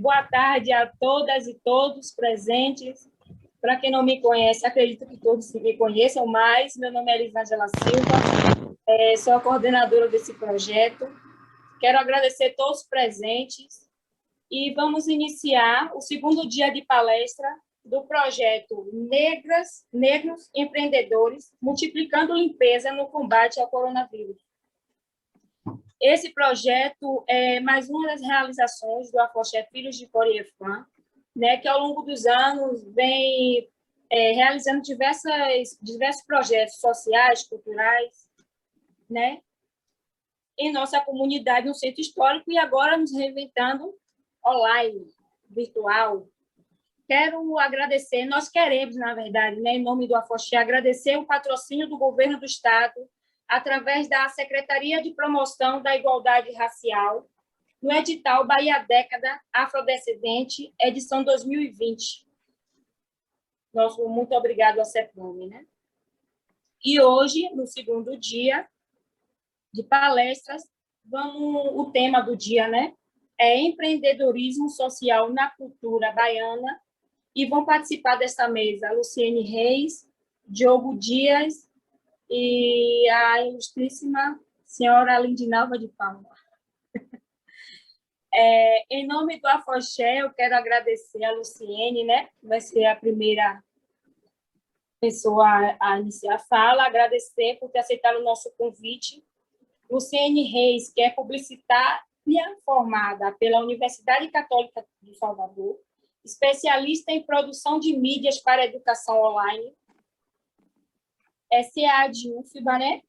Boa tarde a todas e todos presentes. Para quem não me conhece, acredito que todos me conheçam, mas meu nome é Elisângela Silva, sou a coordenadora desse projeto. Quero agradecer a todos os presentes e vamos iniciar o segundo dia de palestra do projeto Negros Empreendedores, multiplicando limpeza no combate ao coronavírus. Esse projeto é mais uma das realizações do Afoxé Filhos de Coriefã, né, que ao longo dos anos vem realizando diversos projetos sociais, culturais, né, em nossa comunidade, no centro histórico, e agora nos reinventando online, virtual. Quero agradecer, nós queremos, na verdade, né, em nome do Afoxé, agradecer o patrocínio do governo do Estado, através da Secretaria de Promoção da Igualdade Racial, no edital Bahia Década Afrodescendente, edição 2020. Nosso muito obrigado a CEPROME, né? E hoje, no segundo dia de palestras, o tema do dia, né, é empreendedorismo social na cultura baiana, e vão participar dessa mesa Luciene Reis, Diogo Dias, e a ilustríssima senhora Lindinalva de Palma. Em nome do Afoxé, eu quero agradecer a Luciene, né, que vai ser a primeira pessoa a iniciar a fala, agradecer por ter aceitado o nosso convite. Luciene Reis, que é publicitária formada pela Universidade Católica de Salvador, especialista em produção de mídias para educação online, CA de UFBA, né?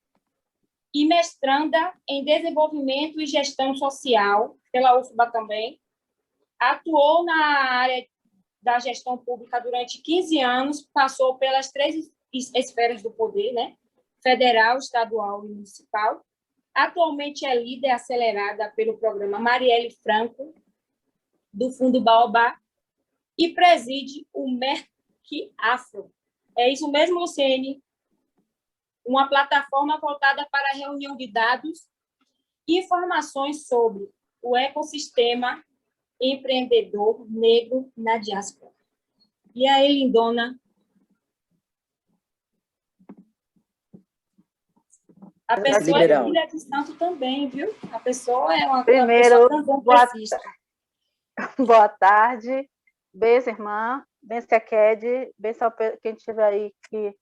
E mestranda em Desenvolvimento e Gestão Social, pela UFBA também. Atuou na área da gestão pública durante 15 anos, passou pelas 3 esferas do poder, né? Federal, estadual e municipal. Atualmente é líder acelerada pelo programa Marielle Franco, do Fundo Baobá, e preside o MERC Afro. É isso mesmo, Luciene? Uma plataforma voltada para a reunião de dados e informações sobre o ecossistema empreendedor negro na diáspora. E aí, lindona? A pessoa é filha de santo também, viu? A pessoa é uma pessoa candomblessista. Boa tarde. Beijo, irmã. Benção a Ked. Benção quem estiver aí que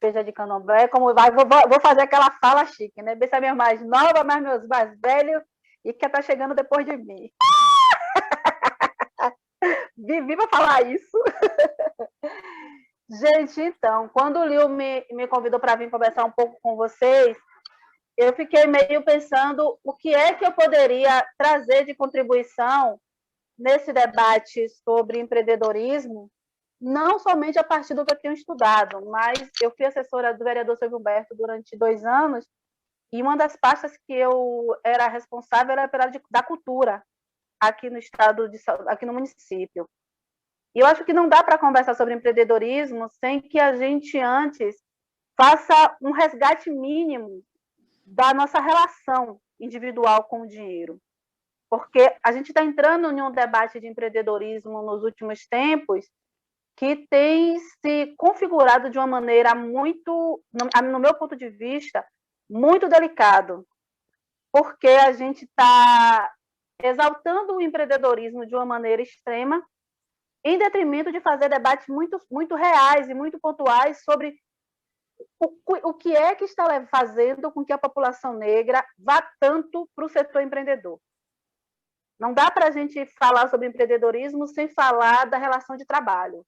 seja de candomblé. Como vai? Vou fazer aquela fala chique, né? Benção a minha mais nova, mas meus mais velhos e que está chegando depois de mim. Vivi para falar isso. Gente, então, quando o Lio me convidou para vir conversar um pouco com vocês, eu fiquei meio pensando o que é que eu poderia trazer de contribuição nesse debate sobre empreendedorismo, não somente a partir do que eu tenho estudado, mas eu fui assessora do vereador Silvio Humberto durante 2 anos, e uma das pastas que eu era responsável era pela da cultura, aqui no estado, aqui no município. E eu acho que não dá para conversar sobre empreendedorismo sem que a gente antes faça um resgate mínimo da nossa relação individual com o dinheiro. Porque a gente está entrando em um debate de empreendedorismo nos últimos tempos que tem se configurado de uma maneira muito, no meu ponto de vista, muito delicado, porque a gente está exaltando o empreendedorismo de uma maneira extrema, em detrimento de fazer debates muito, muito reais e muito pontuais sobre o que é que está fazendo com que a população negra vá tanto para o setor empreendedor. Não dá para a gente falar sobre empreendedorismo sem falar da relação de trabalho.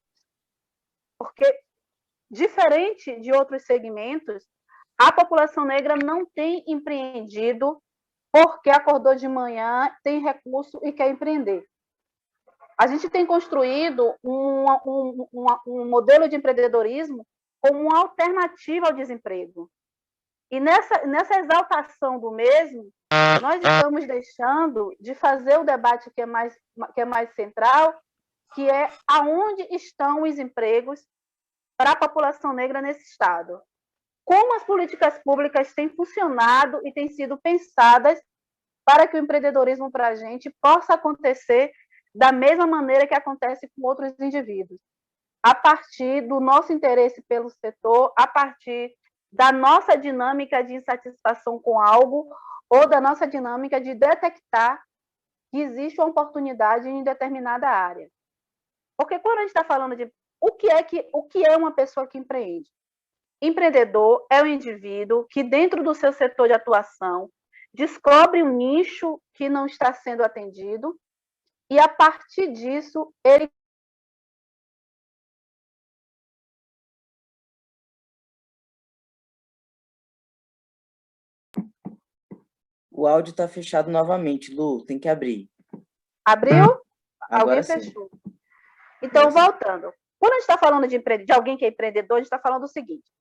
Porque, diferente de outros segmentos, a população negra não tem empreendido porque acordou de manhã, tem recurso e quer empreender. A gente tem construído um modelo de empreendedorismo como uma alternativa ao desemprego. E nessa exaltação do mesmo, nós estamos deixando de fazer o debate que é mais central, que é aonde estão os empregos para a população negra nesse Estado. Como as políticas públicas têm funcionado e têm sido pensadas para que o empreendedorismo para a gente possa acontecer da mesma maneira que acontece com outros indivíduos, a partir do nosso interesse pelo setor, a partir da nossa dinâmica de insatisfação com algo ou da nossa dinâmica de detectar que existe uma oportunidade em determinada área. Porque quando a gente está falando de o que é uma pessoa que empreende? Empreendedor é um indivíduo que, dentro do seu setor de atuação, descobre um nicho que não está sendo atendido e, a partir disso, ele O áudio está fechado novamente, Lu, tem que abrir. abriu, Agora alguém sim. fechou. Então, voltando. Quando a gente está falando de alguém que é empreendedor, a gente está falando o seguinte: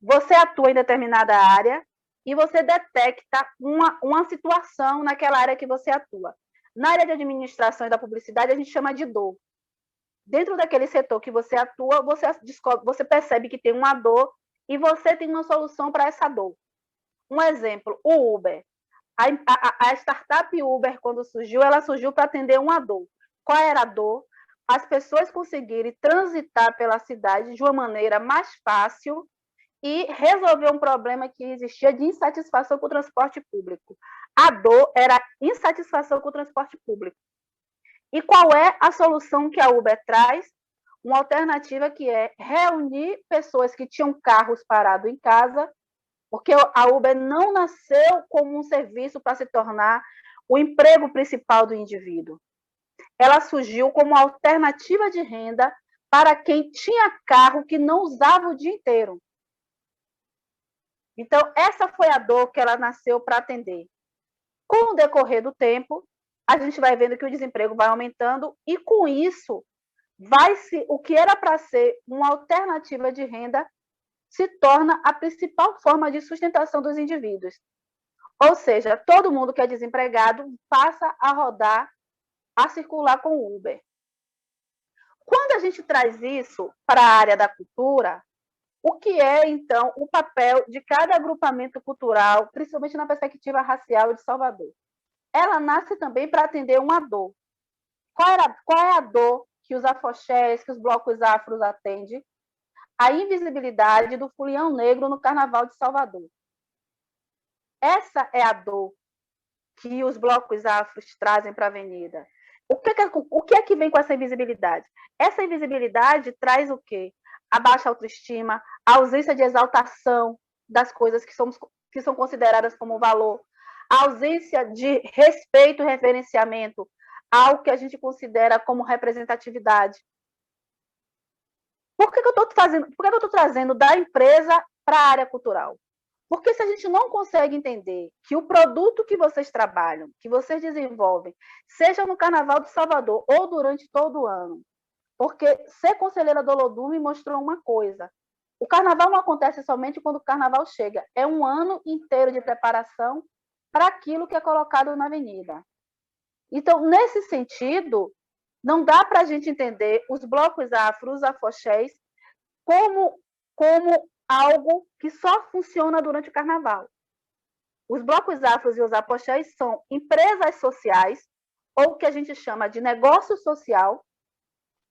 você atua em determinada área e você detecta uma situação naquela área que você atua. Na área de administração e da publicidade, a gente chama de dor. Dentro daquele setor que você atua, você percebe que tem uma dor e você tem uma solução para essa dor. Um exemplo, o Uber. A startup Uber, quando surgiu, ela surgiu para atender uma dor. Qual era a dor? As pessoas conseguirem transitar pela cidade de uma maneira mais fácil e resolver um problema que existia de insatisfação com o transporte público. A dor era insatisfação com o transporte público. E qual é a solução que a Uber traz? Uma alternativa que é reunir pessoas que tinham carros parados em casa, porque a Uber não nasceu como um serviço para se tornar o emprego principal do indivíduo. Ela surgiu como alternativa de renda para quem tinha carro que não usava o dia inteiro. Então, essa foi a dor que ela nasceu para atender. Com o decorrer do tempo, a gente vai vendo que o desemprego vai aumentando e, com isso, o que era para ser uma alternativa de renda se torna a principal forma de sustentação dos indivíduos. Ou seja, todo mundo que é desempregado passa a rodar, a circular com o Uber. Quando a gente traz isso para a área da cultura, o que é, então, o papel de cada agrupamento cultural, principalmente na perspectiva racial de Salvador? Ela nasce também para atender uma dor. Qual é a dor que os afoxés, que os blocos afros atendem? A invisibilidade do folião negro no Carnaval de Salvador. Essa é a dor que os blocos afros trazem para a avenida. O que é que vem com essa invisibilidade? Essa invisibilidade traz o quê? A baixa autoestima, a ausência de exaltação das coisas que são consideradas como valor, a ausência de respeito e referenciamento ao que a gente considera como representatividade. Por que eu estou trazendo da empresa para a área cultural? Porque se a gente não consegue entender que o produto que vocês trabalham, que vocês desenvolvem, seja no Carnaval de Salvador ou durante todo o ano, porque ser conselheira do Olodum me mostrou uma coisa: o Carnaval não acontece somente quando o Carnaval chega, é um ano inteiro de preparação para aquilo que é colocado na avenida. Então, nesse sentido, não dá para a gente entender os blocos afros, os afoxés, como algo que só funciona durante o Carnaval. Os blocos afros e os afoxés são empresas sociais, ou o que a gente chama de negócio social,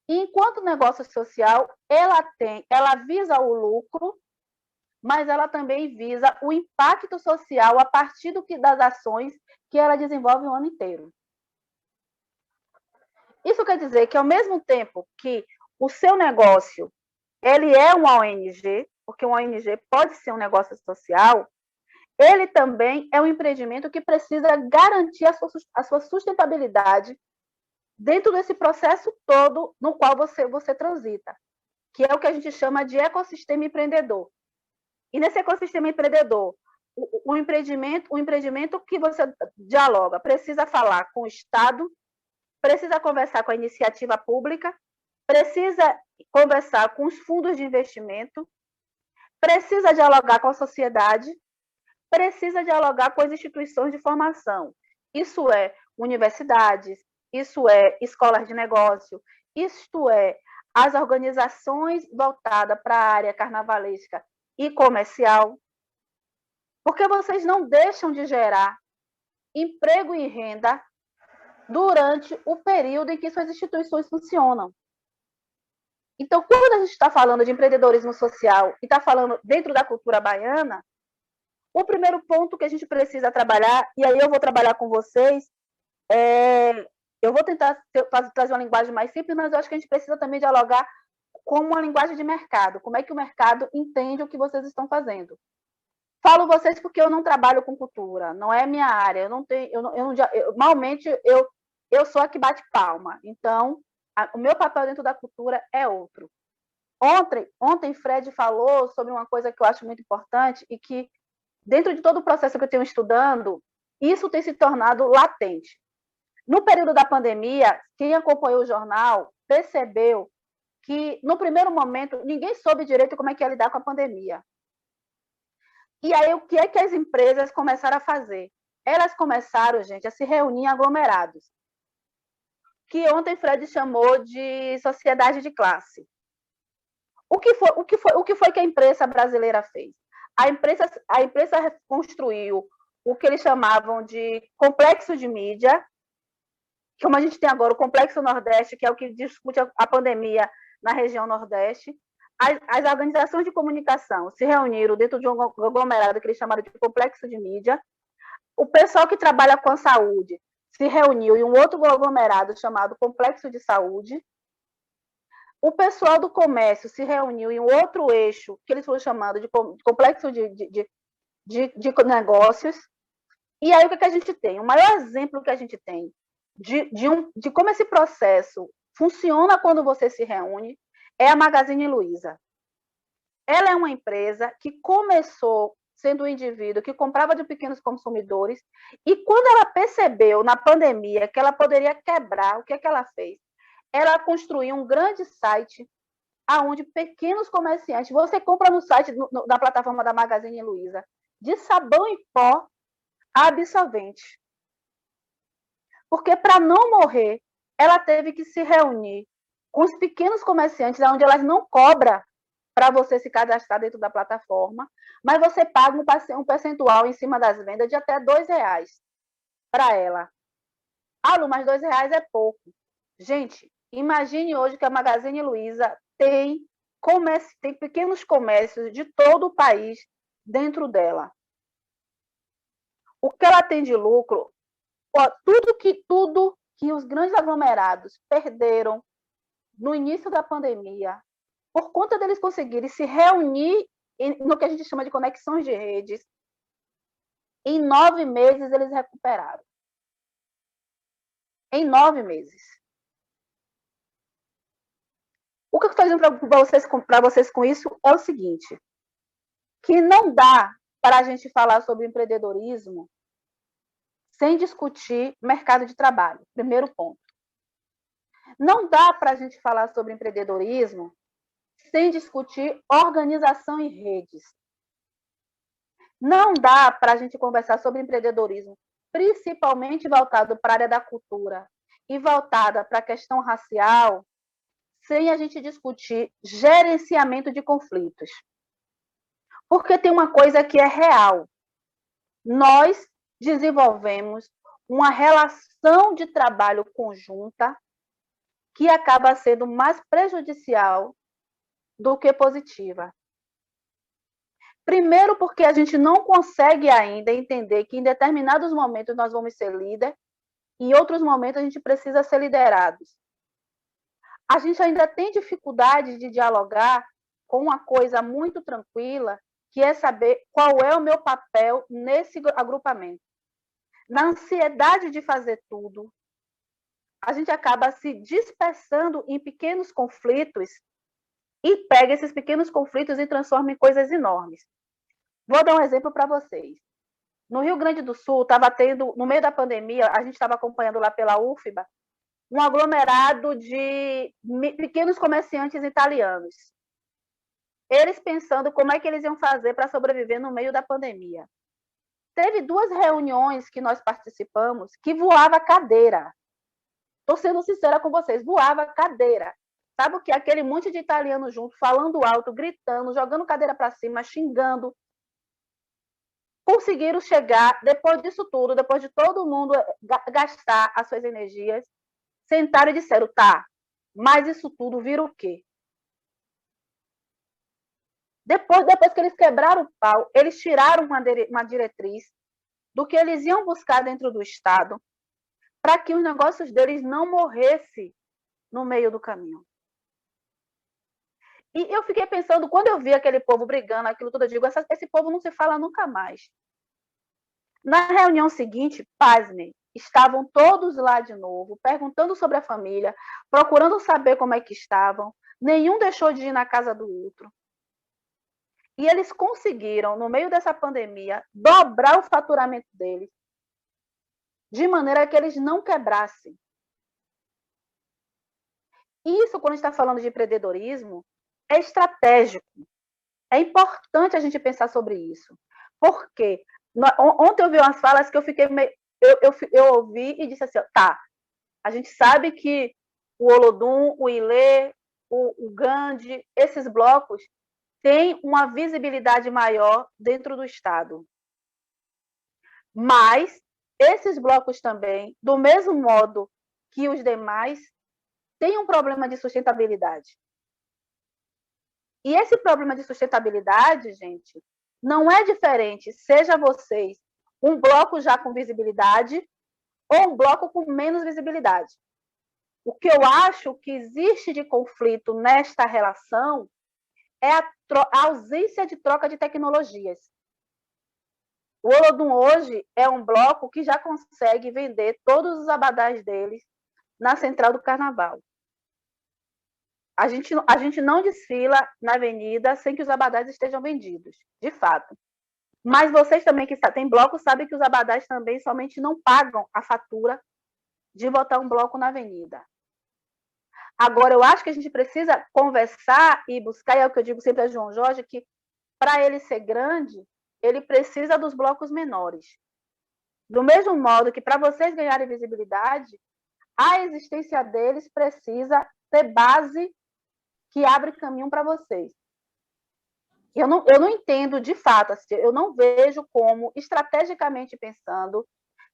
e enquanto negócio social, ela visa o lucro, mas ela também visa o impacto social a partir das ações que ela desenvolve o ano inteiro. Isso quer dizer que, ao mesmo tempo que o seu negócio ele é uma ONG, porque uma ONG pode ser um negócio social, ele também é um empreendimento que precisa garantir a sua sustentabilidade dentro desse processo todo no qual você transita, que é o que a gente chama de ecossistema empreendedor. E nesse ecossistema empreendedor, o empreendimento que você dialoga precisa falar com o Estado, precisa conversar com a iniciativa pública, precisa conversar com os fundos de investimento, precisa dialogar com a sociedade, precisa dialogar com as instituições de formação. Isso é universidades, isso é escolas de negócio, isto é as organizações voltadas para a área carnavalesca e comercial, porque vocês não deixam de gerar emprego e renda durante o período em que suas instituições funcionam. Então, quando a gente está falando de empreendedorismo social e está falando dentro da cultura baiana, o primeiro ponto que a gente precisa trabalhar, e aí eu vou trabalhar com vocês, eu vou tentar trazer uma linguagem mais simples, mas eu acho que a gente precisa também dialogar com uma linguagem de mercado. Como é que o mercado entende o que vocês estão fazendo? Falo vocês porque eu não trabalho com cultura, não é minha área. Eu não tenho, normalmente eu sou a que bate palma. Então, o meu papel dentro da cultura é outro. Ontem Fred falou sobre uma coisa que eu acho muito importante e que, dentro de todo o processo que eu tenho estudando, isso tem se tornado latente. No período da pandemia, quem acompanhou o jornal percebeu que, no primeiro momento, ninguém soube direito como é que ia lidar com a pandemia. E aí, o que é que as empresas começaram a fazer? Elas começaram, gente, a se reunir em aglomerados, que ontem Fred chamou de sociedade de classe. O que foi que a imprensa brasileira fez? A imprensa construiu o que eles chamavam de complexo de mídia, como a gente tem agora o Complexo Nordeste, que é o que discute a pandemia na região Nordeste. As organizações de comunicação se reuniram dentro de um aglomerado que eles chamaram de Complexo de Mídia. O pessoal que trabalha com a saúde se reuniu em um outro aglomerado chamado Complexo de Saúde. O pessoal do comércio se reuniu em um outro eixo, que eles foram chamando de Complexo de Negócios. E aí, o que a gente tem? O maior exemplo que a gente tem de como esse processo funciona quando você se reúne é a Magazine Luiza. Ela é uma empresa que começou sendo um indivíduo que comprava de pequenos consumidores e, quando ela percebeu na pandemia que ela poderia quebrar, o que é que ela fez? Ela construiu um grande site onde pequenos comerciantes, você compra no site, na plataforma da Magazine Luiza, de sabão em pó a absorvente. Porque, para não morrer, ela teve que se reunir com os pequenos comerciantes, onde elas não cobram para você se cadastrar dentro da plataforma, mas você paga um percentual em cima das vendas de até R$2 para ela. Lu, mas R$2 é pouco. Gente, imagine hoje que a Magazine Luiza tem pequenos comércios de todo o país dentro dela. O que ela tem de lucro, tudo que os grandes aglomerados perderam no início da pandemia, por conta deles conseguirem se reunir no que a gente chama de conexões de redes, em 9 meses eles recuperaram. Em 9 meses. O que eu estou dizendo para vocês com isso é o seguinte, que não dá para a gente falar sobre empreendedorismo sem discutir mercado de trabalho, primeiro ponto. Não dá para a gente falar sobre empreendedorismo sem discutir organização em redes. Não dá para a gente conversar sobre empreendedorismo, principalmente voltado para a área da cultura e voltada para a questão racial, sem a gente discutir gerenciamento de conflitos. Porque tem uma coisa que é real. Nós desenvolvemos uma relação de trabalho conjunta que acaba sendo mais prejudicial do que positiva. Primeiro, porque a gente não consegue ainda entender que em determinados momentos nós vamos ser líder, e em outros momentos a gente precisa ser liderados. A gente ainda tem dificuldade de dialogar com uma coisa muito tranquila, que é saber qual é o meu papel nesse agrupamento. Na ansiedade de fazer tudo, a gente acaba se dispersando em pequenos conflitos e pega esses pequenos conflitos e transforma em coisas enormes. Vou dar um exemplo para vocês. No Rio Grande do Sul, estava tendo, no meio da pandemia, a gente estava acompanhando lá pela UFBA, um aglomerado de pequenos comerciantes italianos. Eles pensando como é que eles iam fazer para sobreviver no meio da pandemia. Teve 2 reuniões que nós participamos que voava cadeira. Estou sendo sincera com vocês, voava cadeira. Sabe o que? Aquele monte de italiano junto, falando alto, gritando, jogando cadeira para cima, xingando. conseguiram chegar, depois disso tudo, depois de todo mundo gastar as suas energias, sentaram e disseram, tá, mas isso tudo vira o quê? Depois que eles quebraram o pau, eles tiraram uma diretriz do que eles iam buscar dentro do Estado para que os negócios deles não morressem no meio do caminho. E eu fiquei pensando, quando eu vi aquele povo brigando, aquilo tudo, eu digo, esse povo não se fala nunca mais. Na reunião seguinte, pasmem, estavam todos lá de novo, perguntando sobre a família, procurando saber como é que estavam, nenhum deixou de ir na casa do outro. E eles conseguiram, no meio dessa pandemia, dobrar o faturamento deles, de maneira que eles não quebrassem. Isso, quando a gente está falando de empreendedorismo, é estratégico. É importante a gente pensar sobre isso. Por quê? Ontem eu vi umas falas que eu fiquei meio... Eu ouvi e disse assim, tá, a gente sabe que o Olodum, o Ilê, o Gandhi, esses blocos têm uma visibilidade maior dentro do Estado. Mas esses blocos também, do mesmo modo que os demais, têm um problema de sustentabilidade. E esse problema de sustentabilidade, gente, não é diferente, seja vocês um bloco já com visibilidade ou um bloco com menos visibilidade. O que eu acho que existe de conflito nesta relação é a ausência de troca de tecnologias. O Olodum hoje é um bloco que já consegue vender todos os abadás deles na Central do Carnaval. A gente não desfila na avenida sem que os abadás estejam vendidos, de fato. Mas vocês também que têm bloco sabem que os abadás também somente não pagam a fatura de botar um bloco na avenida. Agora, eu acho que a gente precisa conversar e buscar, e é o que eu digo sempre a João Jorge, que para ele ser grande, ele precisa dos blocos menores. Do mesmo modo que para vocês ganharem visibilidade, a existência deles precisa ter base que abre caminho para vocês. Eu não entendo, de fato, assim, eu não vejo como, estrategicamente pensando,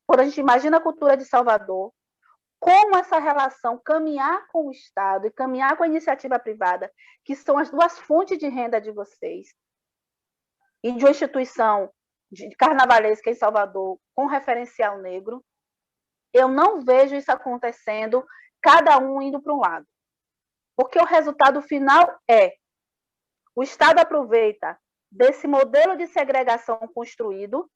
quando a gente imagina a cultura de Salvador, como essa relação caminhar com o Estado e caminhar com a iniciativa privada, que são as duas fontes de renda de vocês, e de uma instituição de carnavalesca em Salvador com referencial negro, eu não vejo isso acontecendo, cada um indo para um lado. Porque o resultado final é o Estado aproveita desse modelo de segregação construído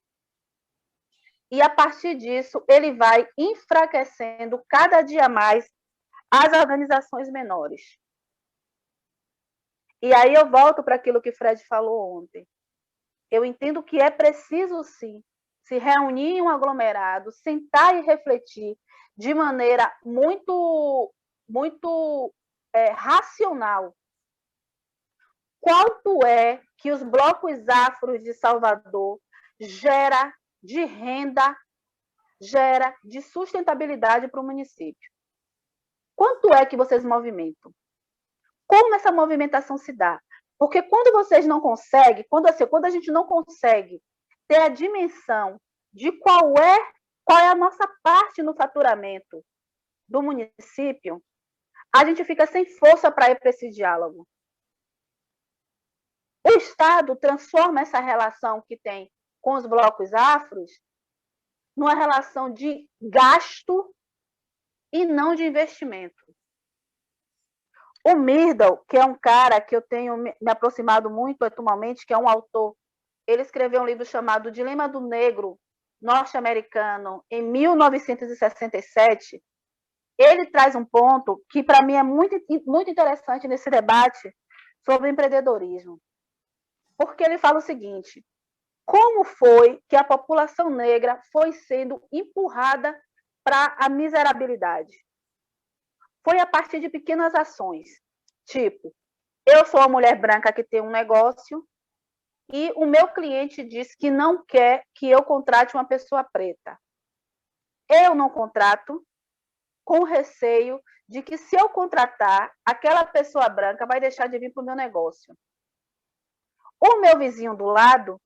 e, a partir disso, ele vai enfraquecendo cada dia mais as organizações menores. E aí eu volto para aquilo que o Fred falou ontem. Eu entendo que é preciso, sim, se reunir em um aglomerado, sentar e refletir de maneira muito racional quanto é que os blocos afros de Salvador gera de renda, gera de sustentabilidade para o município. Quanto é que vocês movimentam? Como essa movimentação se dá? Porque quando vocês não conseguem, quando a gente não consegue ter a dimensão de qual é a nossa parte no faturamento do município, a gente fica sem força para ir para esse diálogo. O Estado transforma essa relação que tem com os blocos afros numa relação de gasto e não de investimento. O Myrdal, que é um cara que eu tenho me aproximado muito atualmente, que é um autor, ele escreveu um livro chamado Dilema do Negro Norte-Americano, em 1967. Ele traz um ponto que, para mim, é muito interessante nesse debate sobre empreendedorismo. Porque ele fala o seguinte: como foi que a população negra foi sendo empurrada para a miserabilidade? Foi a partir de pequenas ações, tipo, eu sou uma mulher branca que tem um negócio e o meu cliente diz que não quer que eu contrate uma pessoa preta. Eu não contrato, com receio de que, se eu contratar, aquela pessoa branca vai deixar de vir para o meu negócio. O meu vizinho do lado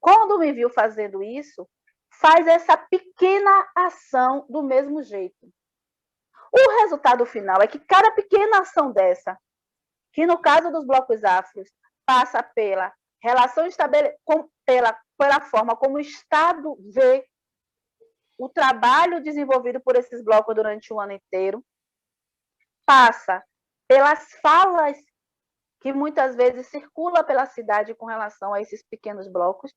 quando me viu fazendo isso, faz essa pequena ação do mesmo jeito. O resultado final é que cada pequena ação dessa, que no caso dos blocos afros, passa pela relação pela forma como o Estado vê o trabalho desenvolvido por esses blocos durante o ano inteiro, passa pelas falas que muitas vezes circula pela cidade com relação a esses pequenos blocos,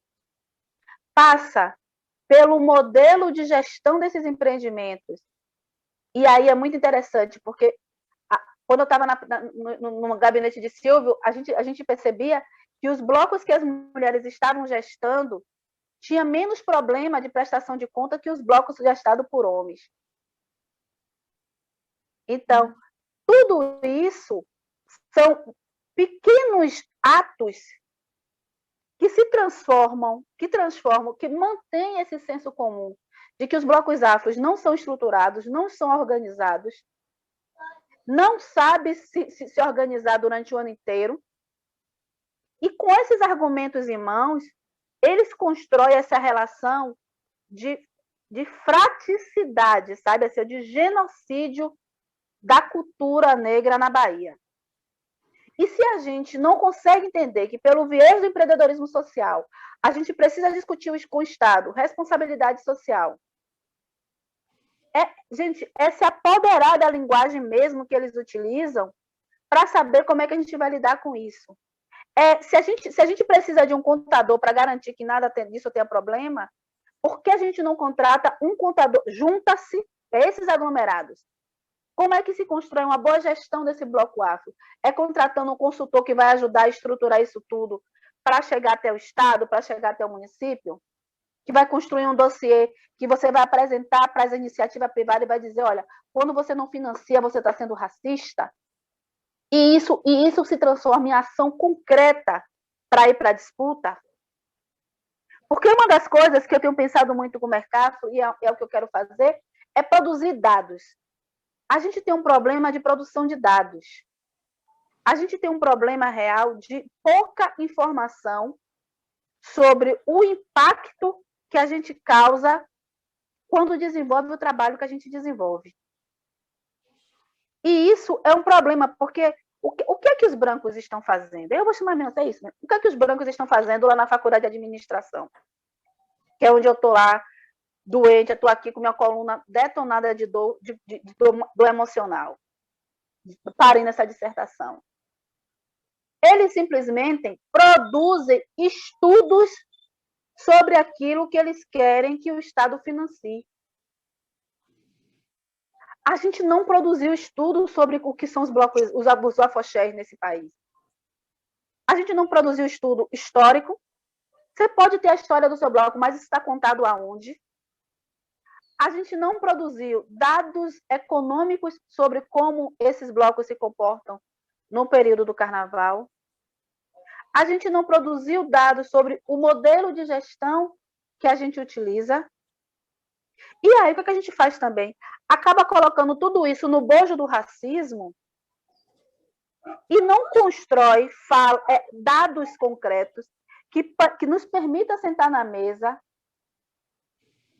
passa pelo modelo de gestão desses empreendimentos. E aí é muito interessante, porque quando eu estava no gabinete de Silvio, a gente percebia que os blocos que as mulheres estavam gestando tinha menos problema de prestação de conta que os blocos gestados por homens. Então, tudo isso são pequenos atos que se transformam, que mantêm esse senso comum de que os blocos afros não são estruturados, não são organizados, não sabem se organizar durante o ano inteiro. E com esses argumentos em mãos, eles constroem essa relação de fraticidade, sabe? Assim, de genocídio da cultura negra na Bahia. E se a gente não consegue entender que, pelo viés do empreendedorismo social, a gente precisa discutir com o Estado responsabilidade social, gente, é se apoderar da linguagem mesmo que eles utilizam para saber como é que a gente vai lidar com isso. Se a gente precisa de um contador para garantir que nada disso tenha problema, por que a gente não contrata um contador? Junta-se esses aglomerados. Como é que se constrói uma boa gestão desse bloco afro? É contratando um consultor que vai ajudar a estruturar isso tudo para chegar até o Estado, para chegar até o município? Que vai construir um dossiê que você vai apresentar para as iniciativas privadas e vai dizer, olha, quando você não financia, você está sendo racista? E isso se transforma em ação concreta para ir para a disputa? Porque uma das coisas que eu tenho pensado muito com o Mercado, e é o que eu quero fazer, é produzir dados. A gente tem um problema de produção de dados. A gente tem um problema real de pouca informação sobre o impacto que a gente causa quando desenvolve o trabalho que a gente desenvolve. E isso é um problema, porque o que é que os brancos estão fazendo? Eu vou chamar mesmo, é isso, né? O que é que os brancos estão fazendo lá na faculdade de administração? Que é onde eu estou lá, doente, eu estou aqui com minha coluna detonada de dor do emocional. Parei nessa dissertação. Eles simplesmente produzem estudos sobre aquilo que eles querem que o Estado financie. A gente não produziu estudo sobre o que são os blocos, os afoxés nesse país. A gente não produziu estudo histórico. Você pode ter a história do seu bloco, mas isso está contado aonde? A gente não produziu dados econômicos sobre como esses blocos se comportam no período do carnaval. A gente não produziu dados sobre o modelo de gestão que a gente utiliza. E aí, o que a gente faz também? Acaba colocando tudo isso no bojo do racismo e não constrói dados concretos que nos permita sentar na mesa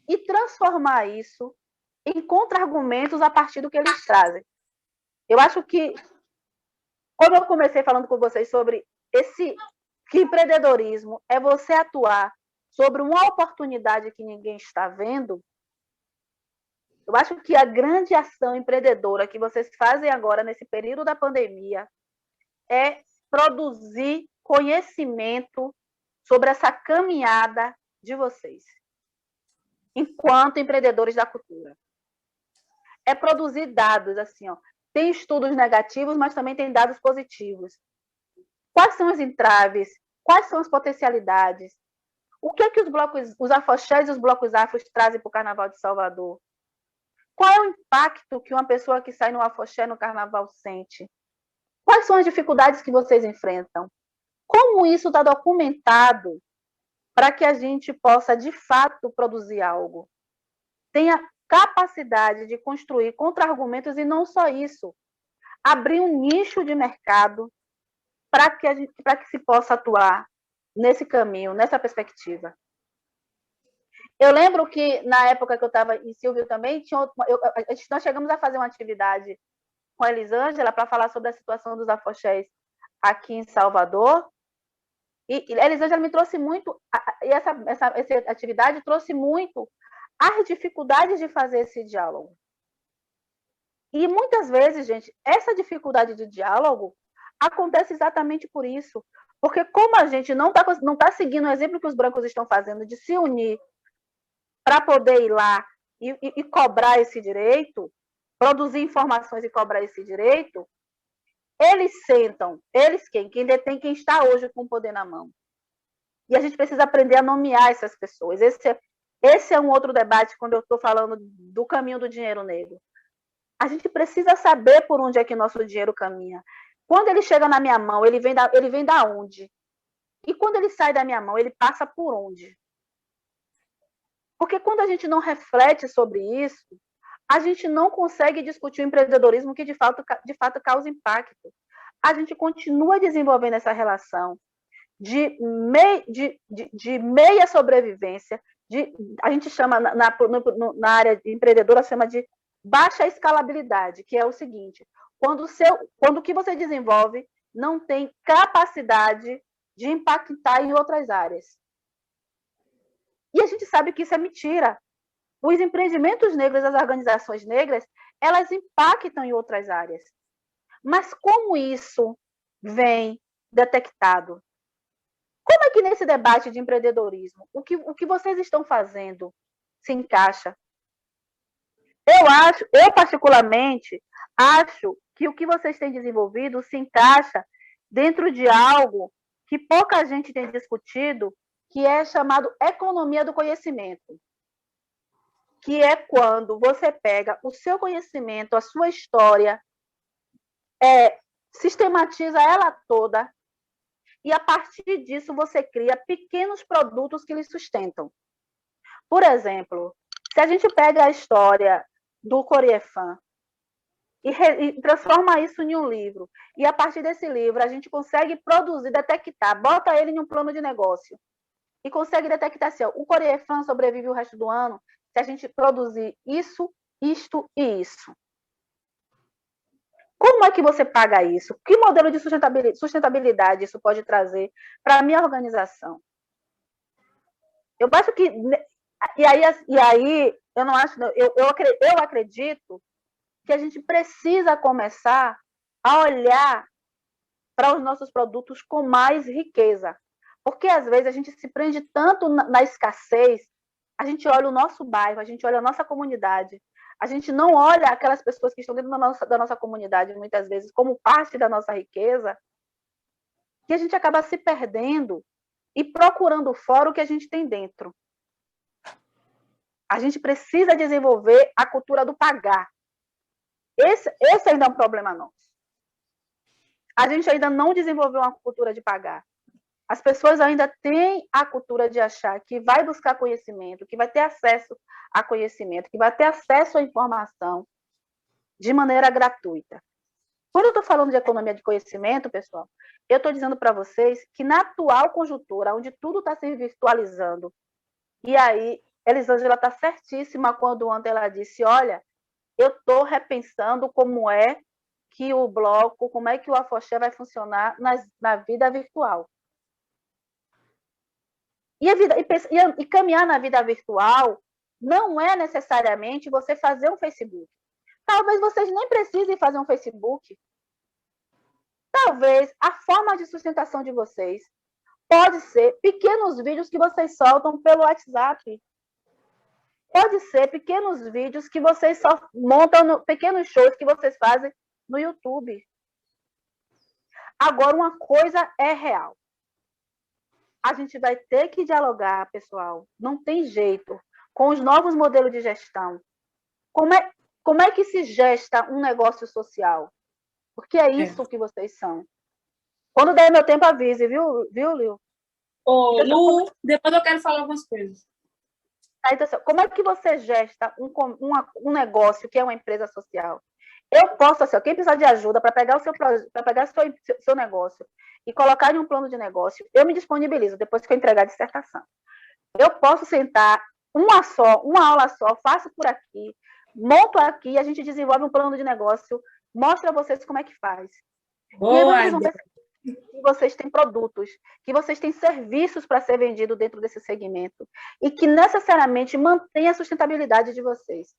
e transformar isso em contra-argumentos a partir do que eles trazem. Eu acho que, como eu comecei falando com vocês sobre que empreendedorismo é você atuar sobre uma oportunidade que ninguém está vendo, eu acho que a grande ação empreendedora que vocês fazem agora, nesse período da pandemia, é produzir conhecimento sobre essa caminhada de vocês, enquanto empreendedores da cultura. É produzir dados, assim, ó. Tem estudos negativos, mas também tem dados positivos. Quais são os entraves? Quais são as potencialidades? O que é que os afoxés e os blocos afros trazem para o Carnaval de Salvador? Qual é o impacto que uma pessoa que sai no afoxé no Carnaval sente? Quais são as dificuldades que vocês enfrentam? Como isso está documentado para que a gente possa, de fato, produzir algo? Tenha capacidade de construir contra-argumentos e não só isso. Abrir um nicho de mercado para que se possa atuar nesse caminho, nessa perspectiva. Eu lembro que, na época que eu estava em Silvio também, nós chegamos a fazer uma atividade com a Elisângela para falar sobre a situação dos afoxés aqui em Salvador. E a Elisângela me trouxe muito, e essa atividade trouxe muito as dificuldades de fazer esse diálogo. E muitas vezes, gente, essa dificuldade de diálogo acontece exatamente por isso. Porque como a gente não tá seguindo o exemplo que os brancos estão fazendo de se unir para poder ir lá e cobrar esse direito, produzir informações e cobrar esse direito, eles sentam, quem detém, quem está hoje com o poder na mão. E a gente precisa aprender a nomear essas pessoas. Esse é um outro debate quando eu estou falando do caminho do dinheiro negro. A gente precisa saber por onde é que nosso dinheiro caminha. Quando ele chega na minha mão, ele vem da onde? E quando ele sai da minha mão, ele passa por onde? Porque quando a gente não reflete sobre isso, a gente não consegue discutir o empreendedorismo que de fato causa impacto. A gente continua desenvolvendo essa relação de meia sobrevivência, a gente chama, na área empreendedora, chama de baixa escalabilidade, que é o seguinte: quando o que você desenvolve não tem capacidade de impactar em outras áreas. E a gente sabe que isso é mentira. Os empreendimentos negros, as organizações negras, elas impactam em outras áreas. Mas como isso vem detectado? Como é que nesse debate de empreendedorismo, o que vocês estão fazendo se encaixa? Eu particularmente, acho que o que vocês têm desenvolvido se encaixa dentro de algo que pouca gente tem discutido, que é chamado economia do conhecimento. Que é quando você pega o seu conhecimento, a sua história, sistematiza ela toda, e a partir disso você cria pequenos produtos que lhe sustentam. Por exemplo, se a gente pega a história do Coriefan e transforma isso em um livro, e a partir desse livro a gente consegue produzir, detectar, bota ele em um plano de negócio, e consegue detectar assim, ó, o Coriefan sobrevive o resto do ano se a gente produzir isso, isto e isso. Como é que você paga isso? Que modelo de sustentabilidade isso pode trazer para a minha organização? Eu acho que... E aí eu não acho... Eu acredito que a gente precisa começar a olhar para os nossos produtos com mais riqueza. Porque, às vezes, a gente se prende tanto na escassez, a gente olha o nosso bairro, a gente olha a nossa comunidade, a gente não olha aquelas pessoas que estão dentro da nossa comunidade, muitas vezes, como parte da nossa riqueza, que a gente acaba se perdendo e procurando fora o que a gente tem dentro. A gente precisa desenvolver a cultura do pagar. Esse ainda é um problema nosso. A gente ainda não desenvolveu uma cultura de pagar. As pessoas ainda têm a cultura de achar que vai buscar conhecimento, que vai ter acesso a conhecimento, que vai ter acesso à informação de maneira gratuita. Quando eu estou falando de economia de conhecimento, pessoal, eu estou dizendo para vocês que na atual conjuntura, onde tudo está se virtualizando, e aí Elisângela está certíssima quando ontem ela disse, olha, eu estou repensando como é que o bloco, como é que o Afoxé vai funcionar na vida virtual. E caminhar na vida virtual não é necessariamente você fazer um Facebook. Talvez vocês nem precisem fazer um Facebook. Talvez a forma de sustentação de vocês pode ser pequenos vídeos que vocês soltam pelo WhatsApp. Pode ser pequenos vídeos que vocês só montam, pequenos shows que vocês fazem no YouTube. Agora, uma coisa é real. A gente vai ter que dialogar, pessoal. Não tem jeito. Com os novos modelos de gestão. Como é que se gesta um negócio social? Porque é isso que vocês são. Quando der meu tempo, avise, viu, Liu? Ô, Lu, depois eu quero falar algumas coisas. Então, como é que você gesta um negócio que é uma empresa social? Eu posso, assim, ó, quem precisar de ajuda para pegar seu negócio e colocar em um plano de negócio, eu me disponibilizo depois que eu entregar a dissertação. Eu posso sentar uma aula só, faço por aqui, monto aqui, a gente desenvolve um plano de negócio, mostra a vocês como é que faz. Boa, e aí vocês vão perceber que vocês têm produtos, que vocês têm serviços para ser vendido dentro desse segmento e que necessariamente mantém a sustentabilidade de vocês.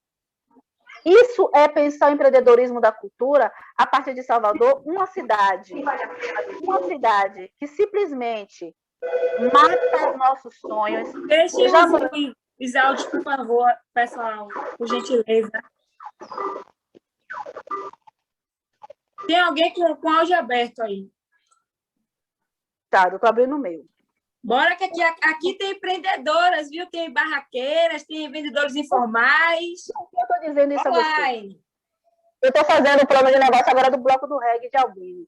Isso é pensar o empreendedorismo da cultura a partir de Salvador, uma cidade que simplesmente mata nossos sonhos. Deixem os áudios, por favor, pessoal, por gentileza. Tem alguém com áudio aberto aí? Tá, eu estou abrindo o meu. Bora, que aqui tem empreendedoras, viu? Tem barraqueiras, tem vendedores informais. Eu estou dizendo isso a você. Eu estou fazendo o plano de negócio agora do Bloco do Reggae de Albino.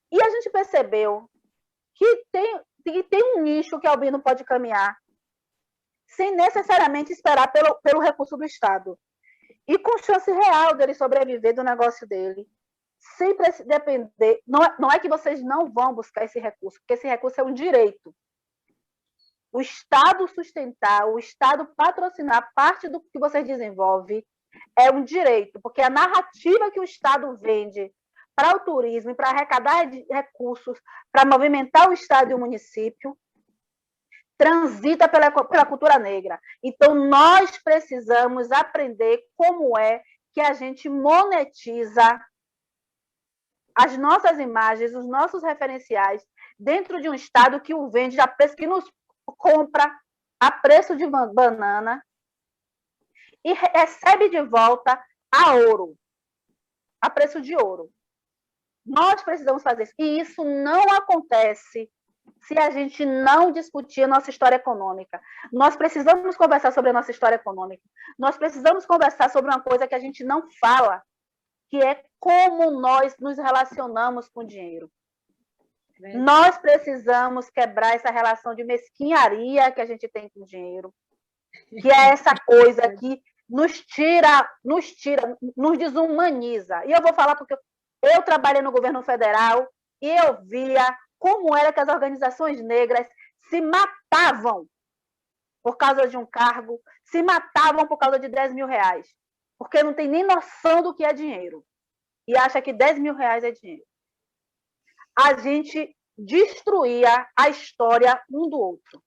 E a gente percebeu que tem um nicho que Albino pode caminhar sem necessariamente esperar pelo recurso do Estado. E com chance real dele sobreviver do negócio dele. Sem depender. Não é que vocês não vão buscar esse recurso, porque esse recurso é um direito. O Estado sustentar, o Estado patrocinar parte do que vocês desenvolvem é um direito, porque a narrativa que o Estado vende para o turismo e para arrecadar recursos, para movimentar o Estado e o município, transita pela cultura negra. Então, nós precisamos aprender como é que a gente monetiza as nossas imagens, os nossos referenciais, dentro de um Estado que o vende a preço, que nos compra a preço de banana e recebe de volta a ouro, a preço de ouro. Nós precisamos fazer isso. E isso não acontece se a gente não discutir a nossa história econômica. Nós precisamos conversar sobre a nossa história econômica. Nós precisamos conversar sobre uma coisa que a gente não fala, que é como nós nos relacionamos com o dinheiro. Nós precisamos quebrar essa relação de mesquinharia que a gente tem com o dinheiro, que é essa coisa que nos desumaniza. E eu vou falar porque eu trabalhei no governo federal e eu via como era que as organizações negras se matavam por causa de um cargo, se matavam por causa de 10 mil reais, porque não tem nem noção do que é dinheiro e acha que 10 mil reais é dinheiro. A gente destruía a história um do outro.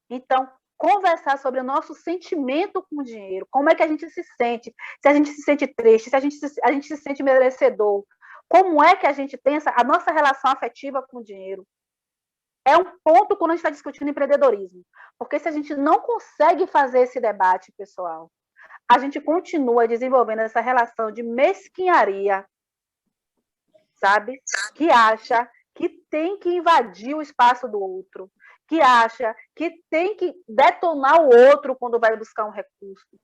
Então, conversar sobre o nosso sentimento com o dinheiro, como é que a gente se sente, se a gente se sente triste, se a gente se sente merecedor, como é que a gente tem a nossa relação afetiva com o dinheiro. É um ponto quando a gente está discutindo empreendedorismo, porque se a gente não consegue fazer esse debate, pessoal, a gente continua desenvolvendo essa relação de mesquinharia, sabe? Que acha que tem que invadir o espaço do outro, que acha que tem que detonar o outro quando vai buscar um recurso.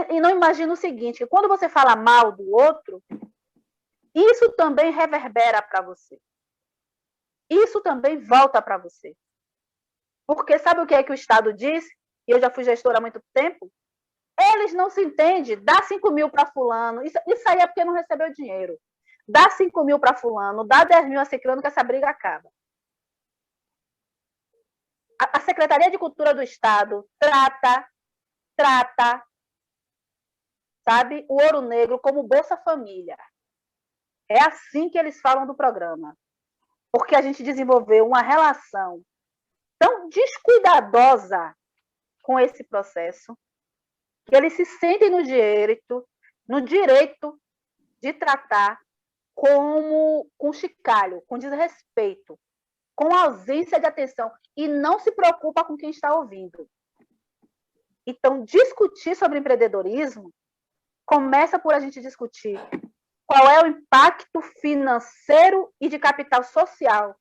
E não imagina o seguinte, que quando você fala mal do outro, isso também reverbera para você. Isso também volta para você. Porque sabe o que é que o Estado diz? E eu já fui gestora há muito tempo. Eles não se entendem. Dá 5 mil para fulano. Isso aí é porque não recebeu dinheiro. Dá 5 mil para fulano, dá 10 mil a ciclano, que essa briga acaba. A Secretaria de Cultura do Estado trata, sabe, o Ouro Negro como Bolsa Família. É assim que eles falam do programa. Porque a gente desenvolveu uma relação tão descuidadosa com esse processo, que eles se sentem no direito de tratar com chicalho, com desrespeito, com ausência de atenção, e não se preocupa com quem está ouvindo. Então, discutir sobre empreendedorismo começa por a gente discutir qual é o impacto financeiro e de capital social,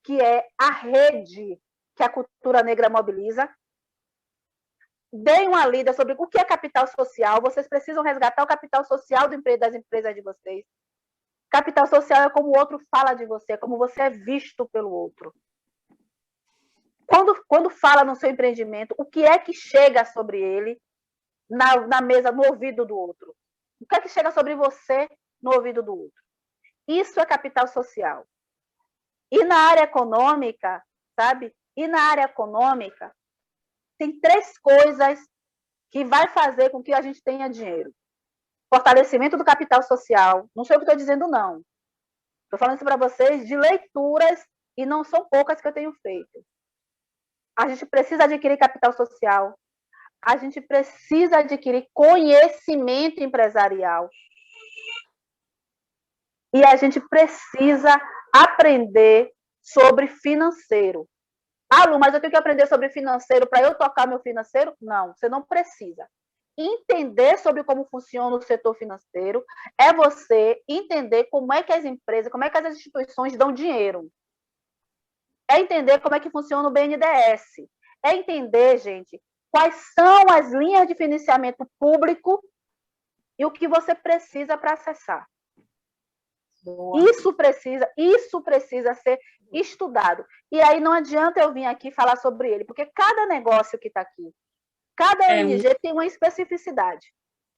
que é a rede que a cultura negra mobiliza. Deem uma lida sobre o que é capital social. Vocês precisam resgatar o capital social das empresas de vocês. Capital social é como o outro fala de você, é como você é visto pelo outro. Quando fala no seu empreendimento, o que é que chega sobre ele na mesa, no ouvido do outro? O que é que chega sobre você no ouvido do outro? Isso é capital social. E na área econômica, sabe? E na área econômica, tem 3 coisas que vai fazer com que a gente tenha dinheiro. Fortalecimento do capital social. Não sei o que estou dizendo, não. Estou falando isso para vocês de leituras, e não são poucas que eu tenho feito. A gente precisa adquirir capital social. A gente precisa adquirir conhecimento empresarial. E a gente precisa aprender sobre financeiro. Ah, Lu, mas eu tenho que aprender sobre financeiro para eu tocar meu financeiro? Não, você não precisa. Entender sobre como funciona o setor financeiro é você entender como é que as empresas, como é que as instituições dão dinheiro. É entender como é que funciona o BNDES. É entender, gente, quais são as linhas de financiamento público e o que você precisa para acessar. Isso precisa ser estudado. E aí não adianta eu vir aqui falar sobre ele, porque cada negócio que está aqui, cada ONG tem uma especificidade.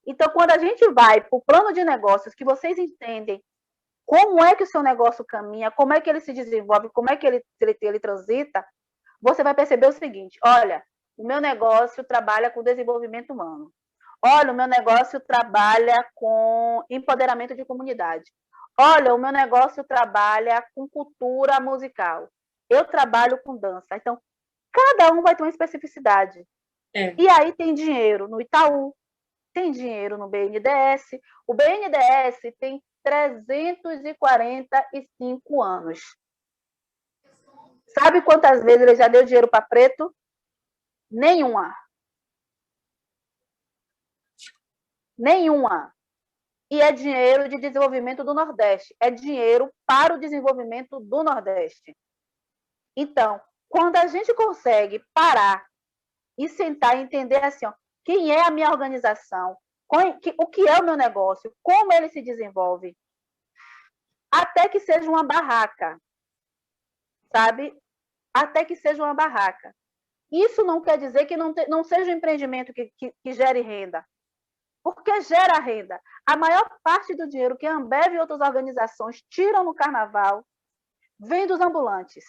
Então, quando a gente vai para o plano de negócios, que vocês entendem como é que o seu negócio caminha, como é que ele se desenvolve, como é que ele transita, você vai perceber o seguinte: olha, o meu negócio trabalha com desenvolvimento humano. Olha, o meu negócio trabalha com empoderamento de comunidade. Olha, o meu negócio trabalha com cultura musical. Eu trabalho com dança. Então, cada um vai ter uma especificidade. E aí tem dinheiro no Itaú, tem dinheiro no BNDES. O BNDES tem 345 anos. Sabe quantas vezes ele já deu dinheiro para preto? Nenhuma. Nenhuma. E é dinheiro de desenvolvimento do Nordeste. É dinheiro para o desenvolvimento do Nordeste. Então, quando a gente consegue parar e sentar e entender assim, ó, quem é a minha organização, o que é o meu negócio, como ele se desenvolve, até que seja uma barraca, sabe? Até que seja uma barraca. Isso não quer dizer que não seja um empreendimento que gere renda, porque gera renda. A maior parte do dinheiro que a Ambev e outras organizações tiram no carnaval vem dos ambulantes.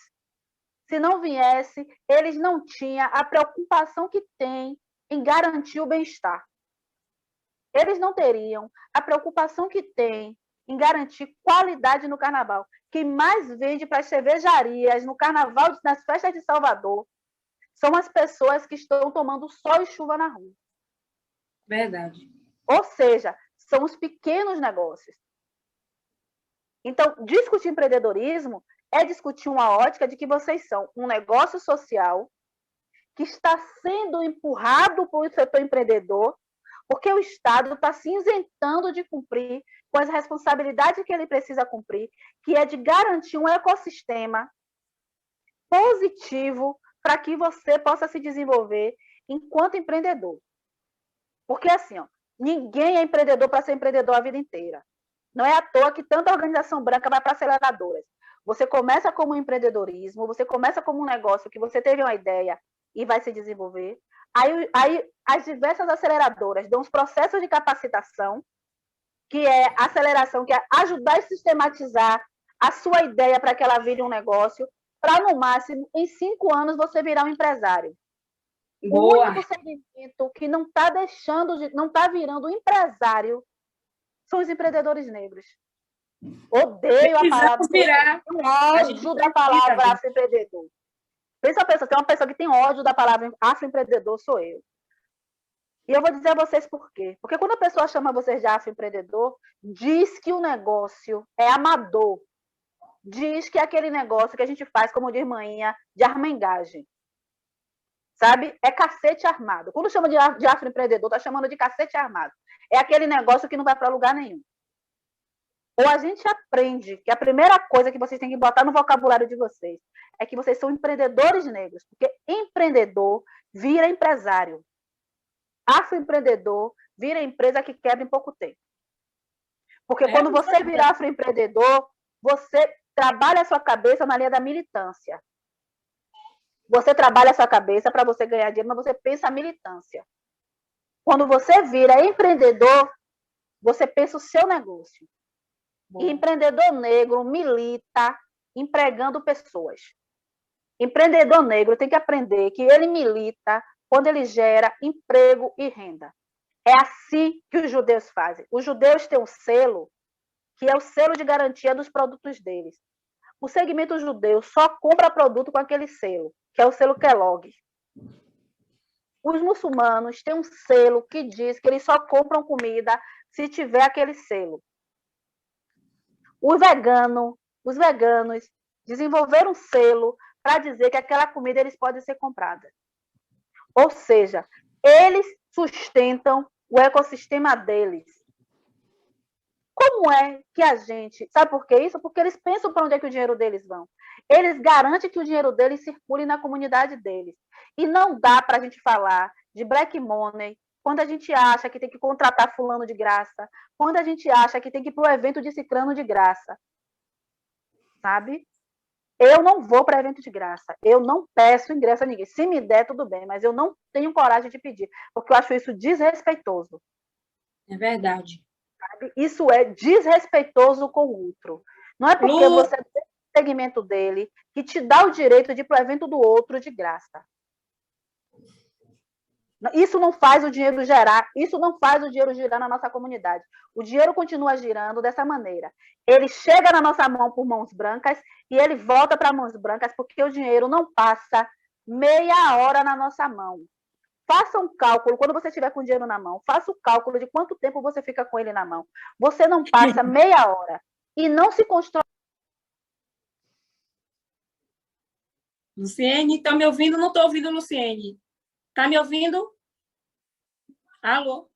Se não viesse, eles não tinham a preocupação que têm em garantir o bem-estar. Eles não teriam a preocupação que têm em garantir qualidade no carnaval. Quem mais vende para as cervejarias no carnaval, nas festas de Salvador, são as pessoas que estão tomando sol e chuva na rua. Verdade. Ou seja, são os pequenos negócios. Então, discutir empreendedorismo é discutir uma ótica de que vocês são um negócio social que está sendo empurrado para o setor empreendedor, porque o Estado está se isentando de cumprir com as responsabilidades que ele precisa cumprir, que é de garantir um ecossistema positivo para que você possa se desenvolver enquanto empreendedor. Porque, assim, ó, ninguém é empreendedor para ser empreendedor a vida inteira. Não é à toa que tanta organização branca vai para aceleradoras. Você começa como um empreendedorismo, você começa como um negócio que você teve uma ideia e vai se desenvolver. Aí as diversas aceleradoras dão os processos de capacitação, que é a aceleração, que é ajudar a sistematizar a sua ideia para que ela vire um negócio, para, no máximo, em 5 anos, você virar um empresário. Boa. O único segmento que não está virando um empresário são os empreendedores negros. Odeio a palavra. Tenho ódio da palavra afroempreendedor. Pensa, tem uma pessoa que tem ódio da palavra afroempreendedor, sou eu. E eu vou dizer a vocês por quê. Porque quando a pessoa chama vocês de afroempreendedor, diz que o negócio é amador. Diz que é aquele negócio que a gente faz, como diz manhã, de armengagem. Sabe? É cacete armado. Quando chama de afroempreendedor, está chamando de cacete armado. É aquele negócio que não vai para lugar nenhum. Ou a gente aprende que a primeira coisa que vocês têm que botar no vocabulário de vocês é que vocês são empreendedores negros, porque empreendedor vira empresário. Afroempreendedor vira empresa que quebra em pouco tempo. Porque quando você virar afroempreendedor, você trabalha a sua cabeça na linha da militância. Você trabalha a sua cabeça para você ganhar dinheiro, mas você pensa a militância. Quando você vira empreendedor, você pensa o seu negócio. Bom. E empreendedor negro milita empregando pessoas. Empreendedor negro tem que aprender que ele milita quando ele gera emprego e renda. É assim que os judeus fazem. Os judeus têm um selo, que é o selo de garantia dos produtos deles. O segmento judeu só compra produto com aquele selo, que é o selo Kellogg. Os muçulmanos têm um selo que diz que eles só compram comida se tiver aquele selo. Os veganos desenvolveram um selo para dizer que aquela comida eles podem ser comprada. Ou seja, eles sustentam o ecossistema deles. Como é que a gente... Sabe por que isso? Porque eles pensam para onde é que o dinheiro deles vão. Eles garantem que o dinheiro deles circule na comunidade deles. E não dá para a gente falar de black money quando a gente acha que tem que contratar fulano de graça, quando a gente acha que tem que ir para o evento de ciclano de graça. Sabe? Eu não vou para evento de graça. Eu não peço ingresso a ninguém. Se me der, tudo bem, mas eu não tenho coragem de pedir, porque eu acho isso desrespeitoso. É verdade. Sabe? Isso é desrespeitoso com o outro. Não é porque você tem o segmento dele que te dá o direito de ir para o evento do outro de graça. Isso não faz o dinheiro gerar, isso não faz o dinheiro girar na nossa comunidade. O dinheiro continua girando dessa maneira. Ele chega na nossa mão por mãos brancas e ele volta para mãos brancas porque o dinheiro não passa meia hora na nossa mão. Faça um cálculo, quando você estiver com o dinheiro na mão, faça o cálculo de quanto tempo você fica com ele na mão. Você não passa meia hora e não se constrói. Luciene, está me ouvindo? Não estou ouvindo, Luciene. Está me ouvindo? Alô?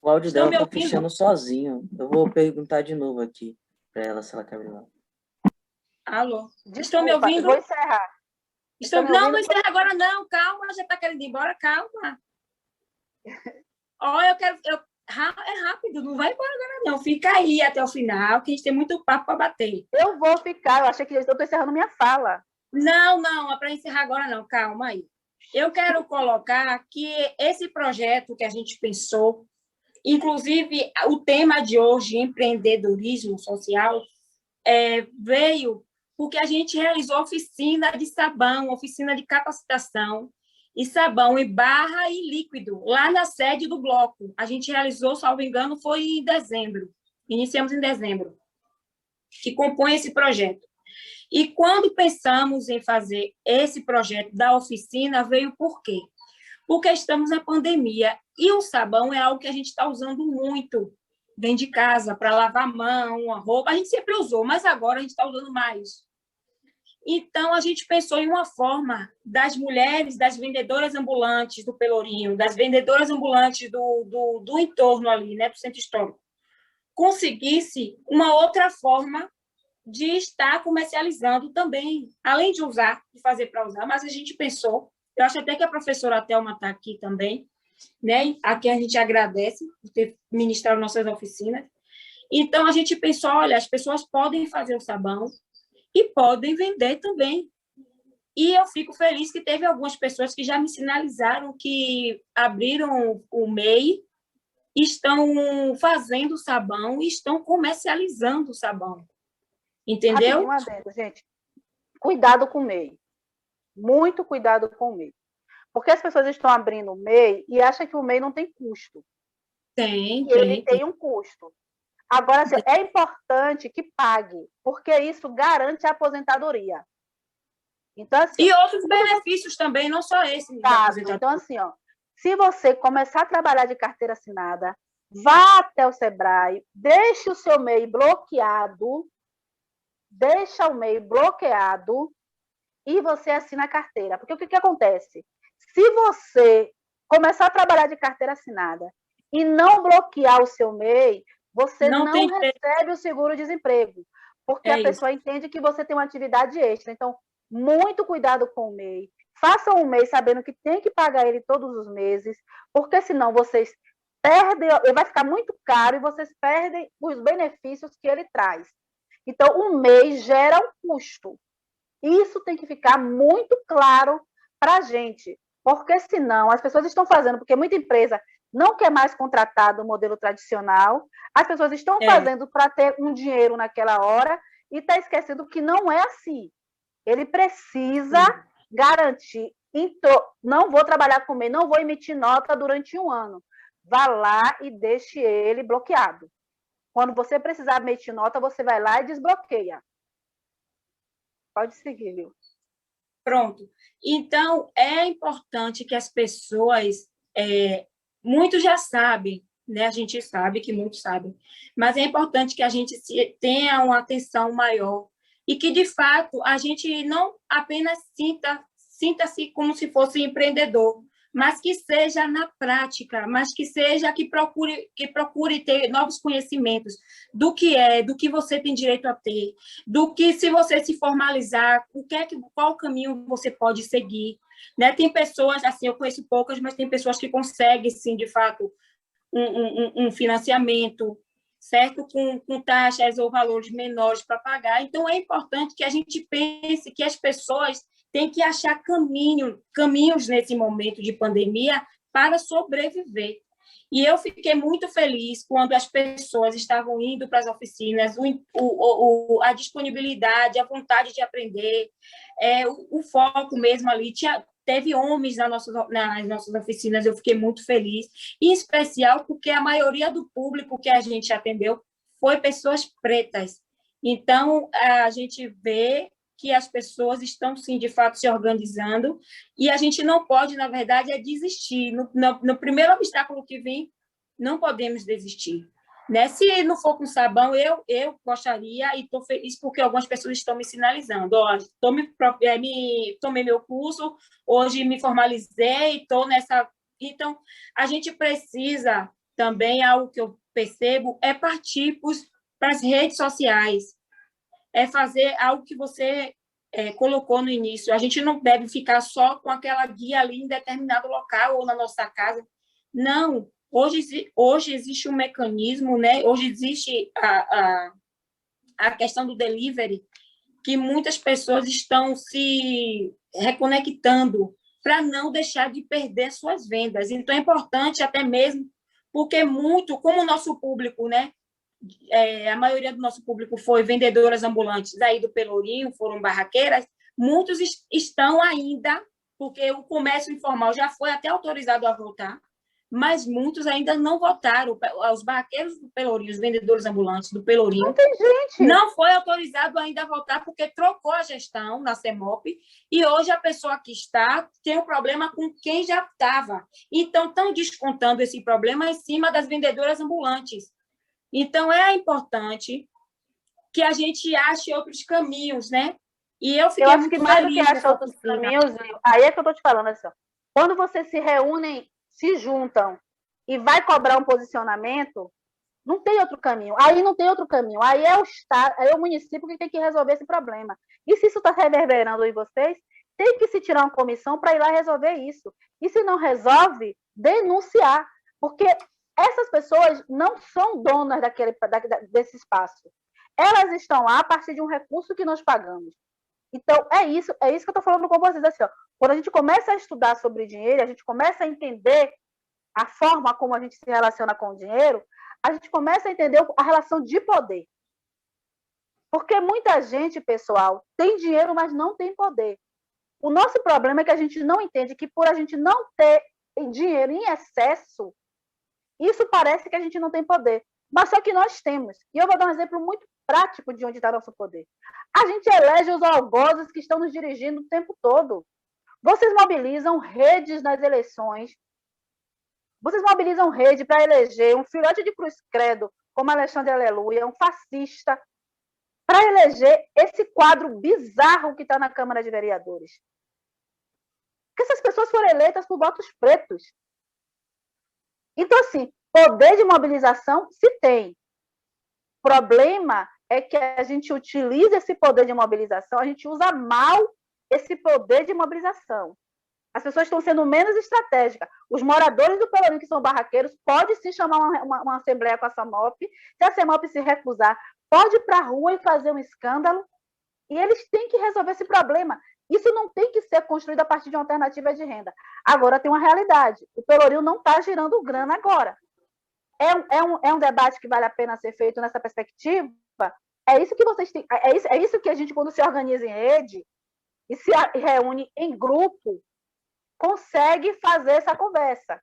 O áudio dela está fechando sozinho. Eu vou perguntar de novo aqui para ela se ela quer abrir lá. Alô? Desculpa, estão me ouvindo? Vou encerrar. Não encerra agora não. Calma, já está querendo ir embora. Calma. É rápido, não vai embora agora não. Fica aí até o final, que a gente tem muito papo para bater. Eu vou ficar. Eu achei que eu estou encerrando minha fala. Não, é para encerrar agora não. Calma aí. Eu quero colocar que esse projeto que a gente pensou, inclusive o tema de hoje, empreendedorismo social, veio porque a gente realizou oficina de sabão, oficina de capacitação e sabão em barra e líquido, lá na sede do bloco. A gente realizou, salvo engano, foi em dezembro. Iniciamos em dezembro, que compõe esse projeto. E quando pensamos em fazer esse projeto da oficina, veio por quê? Porque estamos na pandemia e o sabão é algo que a gente está usando muito dentro de casa, para lavar a mão, a roupa. A gente sempre usou, mas agora a gente está usando mais. Então, a gente pensou em uma forma das mulheres, das vendedoras ambulantes do Pelourinho, das vendedoras ambulantes do entorno ali, né, do centro histórico, conseguisse uma outra forma de estar comercializando também, além de usar, de fazer para usar, mas a gente pensou, eu acho até que a professora Thelma está aqui também, né? A quem a gente agradece por ter ministrado nossas oficinas. Então, a gente pensou, olha, as pessoas podem fazer o sabão e podem vender também. E eu fico feliz que teve algumas pessoas que já me sinalizaram que abriram o MEI, estão fazendo sabão e estão comercializando o sabão. Entendeu? Um adendo, gente. Cuidado com o MEI. Muito cuidado com o MEI. Porque as pessoas estão abrindo o MEI e acham que o MEI não tem custo. Ele tem um custo. Agora, assim, é importante que pague, porque isso garante a aposentadoria. Então, assim, e outros benefícios também, não só esse. Então, assim, se você começar a trabalhar de carteira assinada, vá até o Sebrae, deixe o seu MEI bloqueado, e você assina a carteira. Porque o que acontece? Se você começar a trabalhar de carteira assinada e não bloquear o seu MEI, você não recebe o seguro-desemprego, porque a pessoa entende que você tem uma atividade extra. Então, muito cuidado com o MEI. Façam um MEI sabendo que tem que pagar ele todos os meses, porque senão vocês perdem, ele vai ficar muito caro e vocês perdem os benefícios que ele traz. Então, o MEI gera um custo. Isso tem que ficar muito claro para a gente, porque senão as pessoas estão fazendo, porque muita empresa não quer mais contratar do modelo tradicional, as pessoas estão fazendo para ter um dinheiro naquela hora e está esquecendo que não é assim. Ele precisa garantir, não vou trabalhar com MEI, não vou emitir nota durante 1 ano. Vá lá e deixe ele bloqueado. Quando você precisar emitir nota, você vai lá e desbloqueia. Pode seguir, viu? Pronto. Então, é importante que as pessoas, muitos já sabem, né? A gente sabe que muitos sabem, mas é importante que a gente tenha uma atenção maior e que, de fato, a gente não apenas sinta-se como se fosse empreendedor, mas que seja na prática, mas que seja que procure ter novos conhecimentos do que você tem direito a ter, do que, se você se formalizar, qual caminho você pode seguir, né? Tem pessoas, assim, eu conheço poucas, mas tem pessoas que conseguem, sim, de fato, um financiamento, certo? Com taxas ou valores menores para pagar. Então, é importante que a gente pense que as pessoas têm que achar caminhos nesse momento de pandemia para sobreviver. E eu fiquei muito feliz quando as pessoas estavam indo para as oficinas, a disponibilidade, a vontade de aprender, o foco mesmo ali. Teve homens nas nossas oficinas, eu fiquei muito feliz, em especial porque a maioria do público que a gente atendeu foi pessoas pretas. Então, a gente vê que as pessoas estão, sim, de fato, se organizando, e a gente não pode, na verdade, desistir. No primeiro obstáculo que vir, não podemos desistir. Né? Se não for com sabão, eu gostaria, e estou feliz porque algumas pessoas estão me sinalizando. Tomei meu curso, hoje me formalizei, estou nessa... Então, a gente precisa também, algo que eu percebo, é partir para as redes sociais, é fazer algo que você colocou no início. A gente não deve ficar só com aquela guia ali em determinado local ou na nossa casa. Não. Hoje existe um mecanismo, né? Hoje existe a questão do delivery, que muitas pessoas estão se reconectando para não deixar de perder suas vendas. Então, é importante até mesmo, porque como o nosso público, né? A maioria do nosso público foi vendedoras ambulantes aí do Pelourinho, foram barraqueiras, muitos estão ainda, porque o comércio informal já foi até autorizado a voltar, mas muitos ainda não votaram. Os barraqueiros do Pelourinho, os vendedores ambulantes do Pelourinho, não foi autorizado ainda a votar porque trocou a gestão na CEMOP e hoje a pessoa que está tem um problema com quem já estava. Então, estão descontando esse problema em cima das vendedoras ambulantes. Então, é importante que a gente ache outros caminhos, né? E eu fiquei acho que mais do que achar outros caminhos, aí é que eu estou te falando assim, quando vocês se reúnem, se juntam e vai cobrar um posicionamento, não tem outro caminho. Aí não tem outro caminho. Aí é o Estado, é o município que tem que resolver esse problema. E se isso está reverberando em vocês, tem que se tirar uma comissão para ir lá resolver isso. E se não resolve, denunciar. Porque essas pessoas não são donas desse espaço. Elas estão lá a partir de um recurso que nós pagamos. Então, é isso que eu estou falando com vocês. Assim, ó, quando a gente começa a estudar sobre dinheiro, a gente começa a entender a forma como a gente se relaciona com o dinheiro, a gente começa a entender a relação de poder. Porque muita gente, pessoal, tem dinheiro, mas não tem poder. O nosso problema é que a gente não entende que por a gente não ter dinheiro em excesso, isso parece que a gente não tem poder. Mas só que nós temos. E eu vou dar um exemplo muito prático de onde está nosso poder. A gente elege os algozes que estão nos dirigindo o tempo todo. Vocês mobilizam redes nas eleições. Vocês mobilizam rede para eleger um filhote de cruz credo, como Alexandre Aleluia, um fascista, para eleger esse quadro bizarro que está na Câmara de Vereadores. Porque essas pessoas foram eleitas por votos pretos. Então, assim, poder de mobilização se tem. O problema é que a gente utiliza esse poder de mobilização, a gente usa mal esse poder de mobilização. As pessoas estão sendo menos estratégicas. Os moradores do Pelourinho, que são barraqueiros, pode sim chamar uma assembleia com a CEMOP. Se a CEMOP se recusar, pode ir para a rua e fazer um escândalo. E eles têm que resolver esse problema. Isso não tem que ser construído a partir de uma alternativa de renda. Agora tem uma realidade. O Pelourinho não está girando grana agora. É um debate que vale a pena ser feito nessa perspectiva? É isso que vocês têm, é isso que a gente, quando se organiza em rede e se reúne em grupo, consegue fazer essa conversa.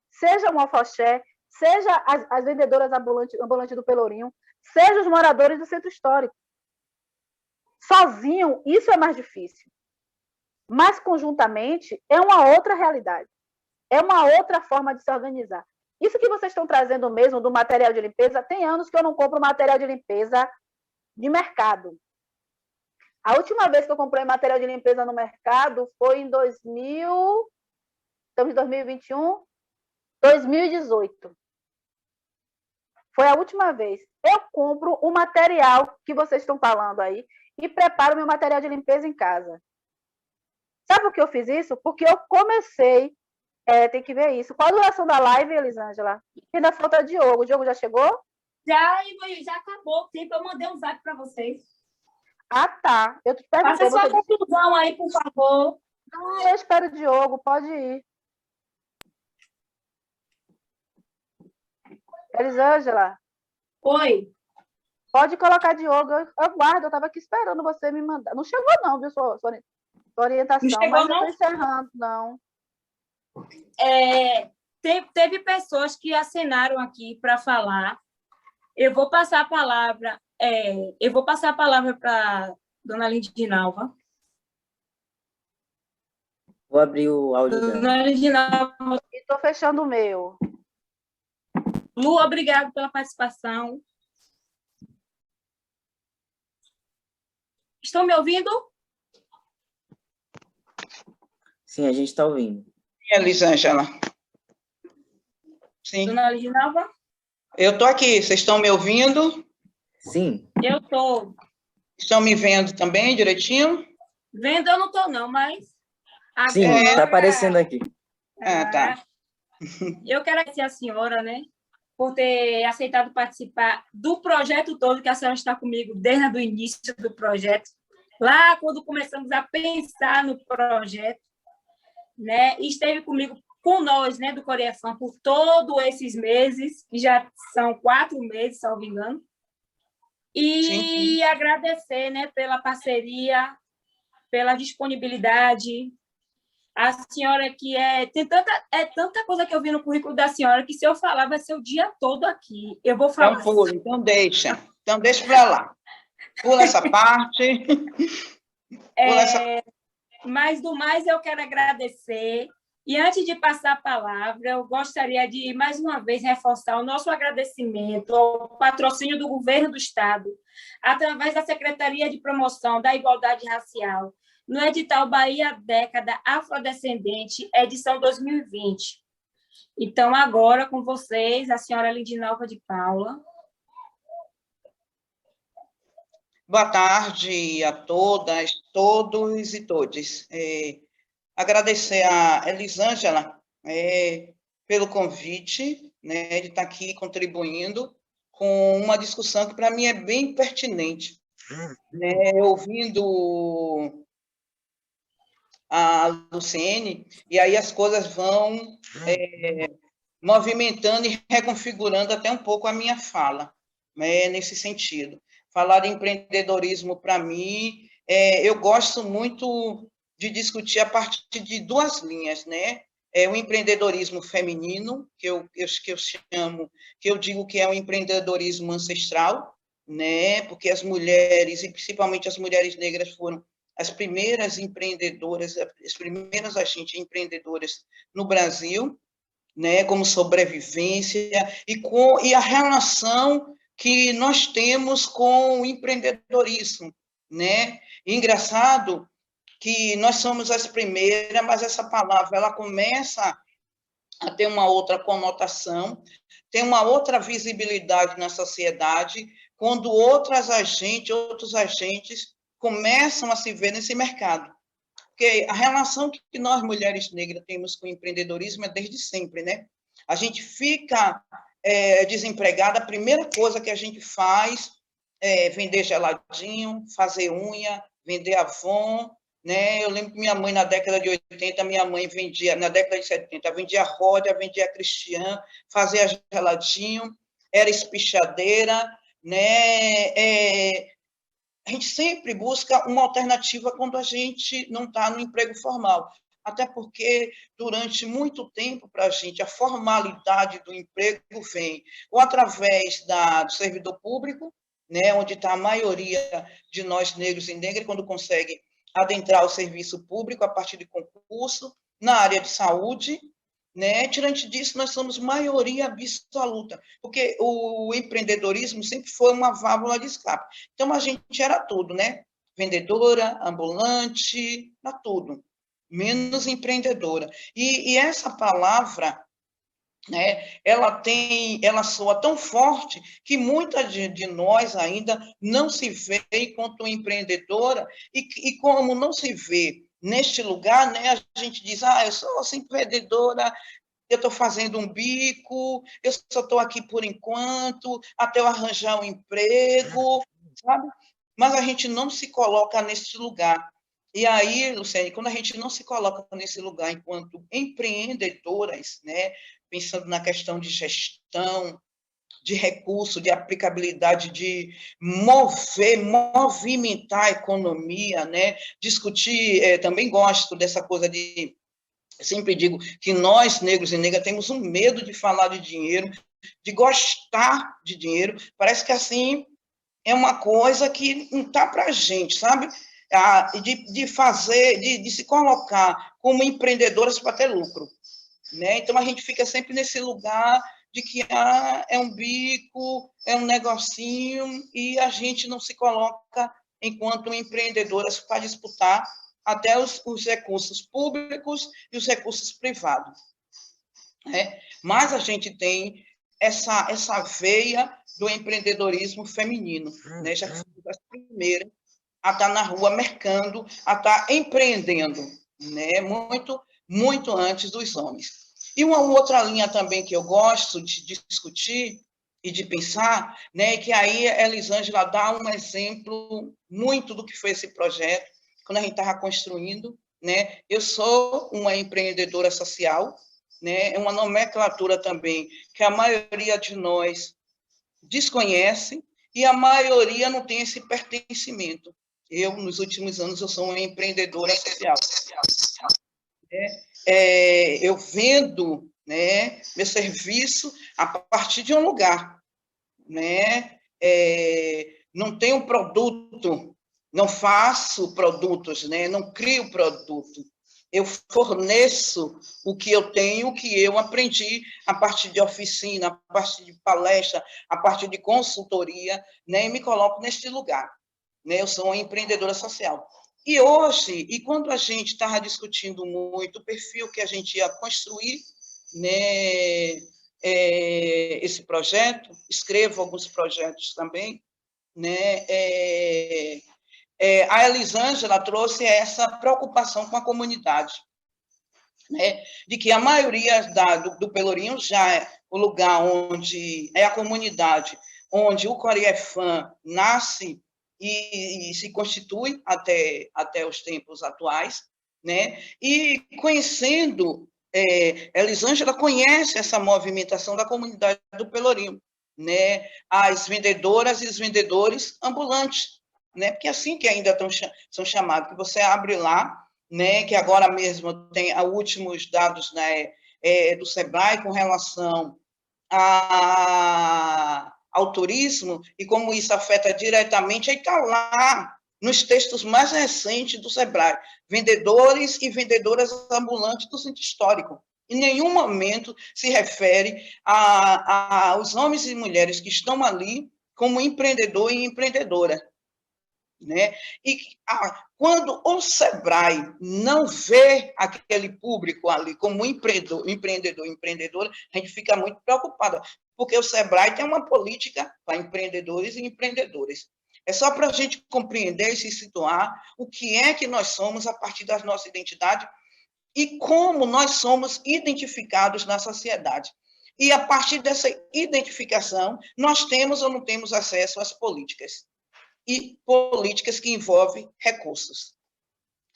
Seja o Alfoché, seja as vendedoras ambulantes do Pelourinho, seja os moradores do centro histórico. Sozinho, isso é mais difícil. Mas, conjuntamente, é uma outra realidade. É uma outra forma de se organizar. Isso que vocês estão trazendo mesmo do material de limpeza, tem anos que eu não compro material de limpeza de mercado. A última vez que eu comprei material de limpeza no mercado foi em 2000, estamos em 2021, 2018. Foi a última vez. Eu compro o material que vocês estão falando aí e preparo meu material de limpeza em casa. Sabe por que eu fiz isso? Porque eu comecei, tem que ver isso. Qual a duração da live, Elisângela? Ainda falta Diogo. O Diogo já chegou? Já acabou. Sempre eu mandei um zap para vocês. Ah, tá. Eu te perguntei. Faça sua conclusão aí, por favor. Eu espero o Diogo. Pode ir. Elisângela. Oi. Pode colocar Diogo. Eu guardo. Eu estava aqui esperando você me mandar. Não chegou não, viu, sua orientação. Não chegou, mas não? Eu estou encerrando, não. Teve pessoas que acenaram aqui para falar. Eu vou passar a palavra para dona Lindinalva. Vou abrir o áudio dela. Dona Lindinalva. Estou fechando o meu. Lu, obrigado pela participação. Estão me ouvindo? Sim, a gente está ouvindo. Elisângela. Sim. Dona Lindinalva? Eu estou aqui. Vocês estão me ouvindo? Sim. Eu estou. Estão me vendo também, direitinho? Vendo eu não estou, não, mas... Agora... Sim, está aparecendo aqui. Tá. Eu quero agradecer a senhora, né, por ter aceitado participar do projeto todo, que a senhora está comigo desde o início do projeto, lá quando começamos a pensar no projeto, né, e esteve com nós, né, do Coreafam, por todos esses meses, que já são 4 meses, salvo engano, e sim, agradecer, né, pela parceria, pela disponibilidade. A senhora que tem tanta coisa que eu vi no currículo da senhora que se eu falar vai ser o dia todo aqui. Eu vou falar. Então deixa para lá. Pula essa parte. Mas do mais eu quero agradecer. E antes de passar a palavra, eu gostaria de mais uma vez reforçar o nosso agradecimento ao patrocínio do Governo do Estado, através da Secretaria de Promoção da Igualdade Racial, no edital Bahia Década Afrodescendente, edição 2020. Então, agora, com vocês, a senhora Lindinalva de Paula. Boa tarde a todas, todos e todes. Agradecer a Elisângela pelo convite, né, de estar aqui contribuindo com uma discussão que, para mim, é bem pertinente. Né, ouvindo a Luciene, e aí as coisas vão movimentando e reconfigurando até um pouco a minha fala, né, nesse sentido. Falar de empreendedorismo, para mim, eu gosto muito de discutir a partir de 2 linhas, né? O empreendedorismo feminino, que eu chamo, que eu digo que é um empreendedorismo ancestral, né? Porque as mulheres, e principalmente as mulheres negras, foram as primeiras empreendedoras, as primeiras agentes empreendedoras no Brasil, né, como sobrevivência, e a relação que nós temos com o empreendedorismo, né? E engraçado que nós somos as primeiras, mas essa palavra ela começa a ter uma outra conotação, tem uma outra visibilidade na sociedade, quando outros agentes começam a se ver nesse mercado. Porque a relação que nós, mulheres negras, temos com o empreendedorismo é desde sempre, né? A gente fica desempregada, a primeira coisa que a gente faz é vender geladinho, fazer unha, vender Avon, né? Eu lembro que minha mãe, na década de 80, minha mãe vendia, na década de 70, vendia roda, vendia cristiã, fazia geladinho, era espichadeira, né? A gente sempre busca uma alternativa quando a gente não está no emprego formal. Até porque, durante muito tempo, para a gente, a formalidade do emprego vem ou através do servidor público, né, onde está a maioria de nós negros e negras, quando consegue adentrar o serviço público a partir de concurso, na área de saúde, né? Diante disso, nós somos maioria absoluta, porque o empreendedorismo sempre foi uma válvula de escape. Então, a gente era tudo, né? Vendedora, ambulante, era tudo, menos empreendedora. E essa palavra, né, ela soa tão forte que muita de nós ainda não se vê enquanto empreendedora, e como não se vê neste lugar, né, a gente diz, eu sou empreendedora, eu estou fazendo um bico, eu só estou aqui por enquanto, até eu arranjar um emprego, sabe? Mas a gente não se coloca nesse lugar. E aí, Luciane, quando a gente não se coloca nesse lugar enquanto empreendedoras, né, pensando na questão de gestão, de recurso, de aplicabilidade, de movimentar a economia, né, discutir, também gosto dessa coisa de, eu sempre digo que nós, negros e negras, temos um medo de falar de dinheiro, de gostar de dinheiro, parece que assim é uma coisa que não está para a gente, sabe? De fazer, de se colocar como empreendedoras para ter lucro, né? Então, a gente fica sempre nesse lugar de que é um bico, é um negocinho, e a gente não se coloca enquanto empreendedoras para disputar até os recursos públicos e os recursos privados, né? Mas a gente tem essa veia do empreendedorismo feminino, né? Já fomos as primeiras a estar na rua mercando, a estar empreendendo, né? Muito antes dos homens. E uma outra linha também que eu gosto de discutir e de pensar, né, que aí a Elisângela dá um exemplo muito do que foi esse projeto, quando a gente estava construindo, né? Eu sou uma empreendedora social, né? É uma nomenclatura também que a maioria de nós desconhece e a maioria não tem esse pertencimento. Eu, nos últimos anos, eu sou uma empreendedora social. Eu vendo, né, meu serviço a partir de um lugar, né? Não tenho produto, não faço produtos, né? Não crio produto. Eu forneço o que eu tenho, o que eu aprendi a partir de oficina, a partir de palestra, a partir de consultoria, né? E me coloco neste lugar, né? Eu sou uma empreendedora social. E hoje, e quando a gente estava discutindo muito o perfil que a gente ia construir, né, esse projeto, escrevo alguns projetos também, né, a Elisângela trouxe essa preocupação com a comunidade, né, de que a maioria do Pelourinho já é o lugar onde é a comunidade, onde o Coriefã nasce e se constitui até os tempos atuais, né? E conhecendo, Elisângela conhece essa movimentação da comunidade do Pelourinho, né? As vendedoras e os vendedores ambulantes, né? Porque assim que ainda são chamados, que você abre lá, né? Que agora mesmo tem os últimos dados, né, do Sebrae com relação ao turismo e como isso afeta diretamente, aí está lá nos textos mais recentes do Sebrae, vendedores e vendedoras ambulantes do centro histórico. Em nenhum momento se refere aos homens e mulheres que estão ali como empreendedor e empreendedora, né? E quando o Sebrae não vê aquele público ali como empreendedor, empreendedora, a gente fica muito preocupada, porque o Sebrae tem uma política para empreendedores e empreendedoras. É só para a gente compreender e se situar o que é que nós somos a partir da nossa identidade e como nós somos identificados na sociedade. E a partir dessa identificação, nós temos ou não temos acesso às políticas. E políticas que envolvem recursos.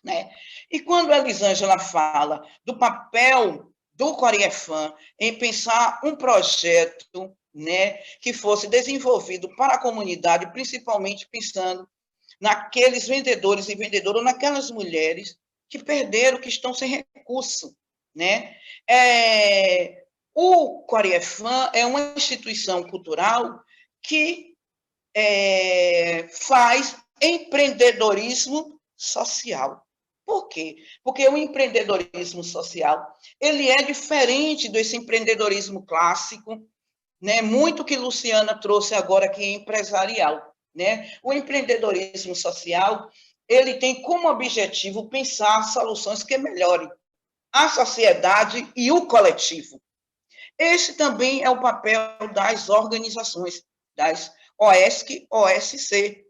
né? E quando a Elisângela fala do papel do Coreifam em pensar um projeto, né, que fosse desenvolvido para a comunidade, principalmente pensando naqueles vendedores e vendedoras, naquelas mulheres que perderam, que estão sem recurso, né? O Coreifam é uma instituição cultural que faz empreendedorismo social. Por quê? Porque o empreendedorismo social ele é diferente desse empreendedorismo clássico, né? Muito que Luciana trouxe agora aqui empresarial, né? O empreendedorismo social ele tem como objetivo pensar soluções que melhorem a sociedade e o coletivo. Esse também é o papel das organizações, das OESC, OSC,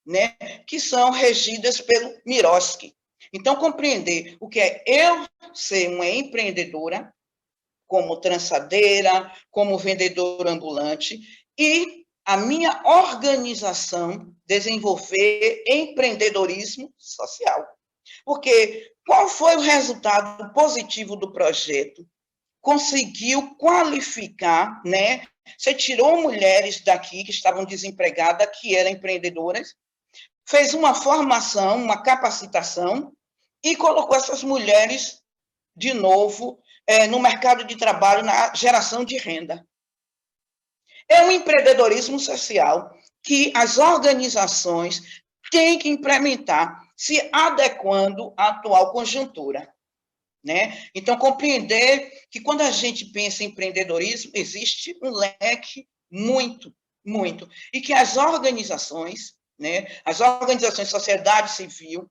né? Que são regidas pelo Miroski. Então, compreender o que é eu ser uma empreendedora, como trançadeira, como vendedora ambulante, e a minha organização desenvolver empreendedorismo social. Porque qual foi o resultado positivo do projeto? Conseguiu qualificar, né? Você tirou mulheres daqui que estavam desempregadas, que eram empreendedoras, fez uma formação, uma capacitação e colocou essas mulheres de novo no mercado de trabalho, na geração de renda. É um empreendedorismo social que as organizações têm que implementar, se adequando à atual conjuntura, né? Então, compreender que quando a gente pensa em empreendedorismo, existe um leque muito, muito, e que as organizações, né, as organizações de sociedade civil,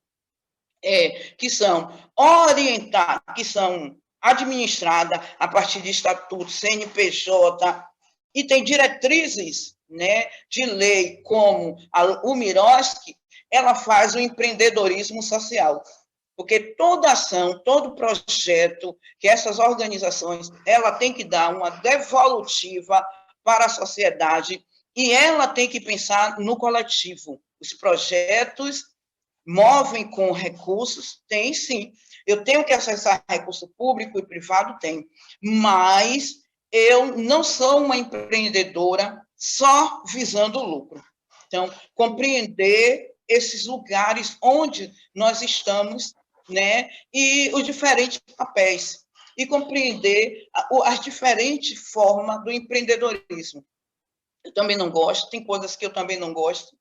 que são orientadas, que são administradas a partir de estatuto, CNPJ, e tem diretrizes, né, de lei, como o Miroski, ela faz o empreendedorismo social. Porque toda ação, todo projeto que essas organizações, ela tem que dar uma devolutiva para a sociedade e ela tem que pensar no coletivo. Os projetos movem com recursos? Tem sim. Eu tenho que acessar recurso público e privado? Tem. Mas eu não sou uma empreendedora só visando o lucro. Então, compreender esses lugares onde nós estamos, né, e os diferentes papéis, e compreender as diferentes formas do empreendedorismo. Eu também não gosto, tem coisas que eu também não gosto,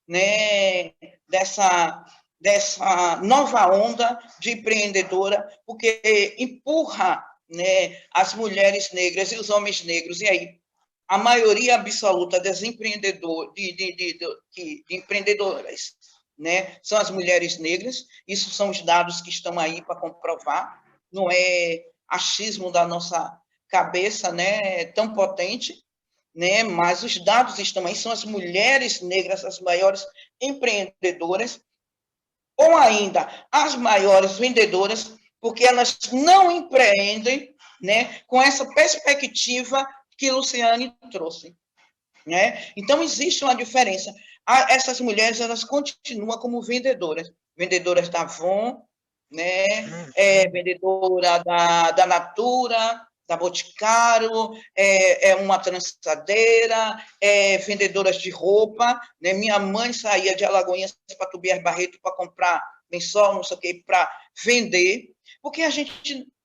né, dessa nova onda de empreendedora, porque empurra, né, as mulheres negras e os homens negros, e aí a maioria absoluta das empreendedoras, né, são as mulheres negras, isso são os dados que estão aí para comprovar, não é achismo da nossa cabeça, né, tão potente, né, mas os dados estão aí, são as mulheres negras as maiores empreendedoras, ou ainda as maiores vendedoras, porque elas não empreendem, né, com essa perspectiva que Luciane trouxe, né? Então, existe uma diferença. Essas mulheres, elas continuam como vendedoras. Vendedoras da Avon, né? Vendedora da Natura, da Boticário, uma trançadeira, vendedoras de roupa, né? Minha mãe saía de Alagoinhas para Tobias Barreto para comprar lençol, não sei o quê, para vender, porque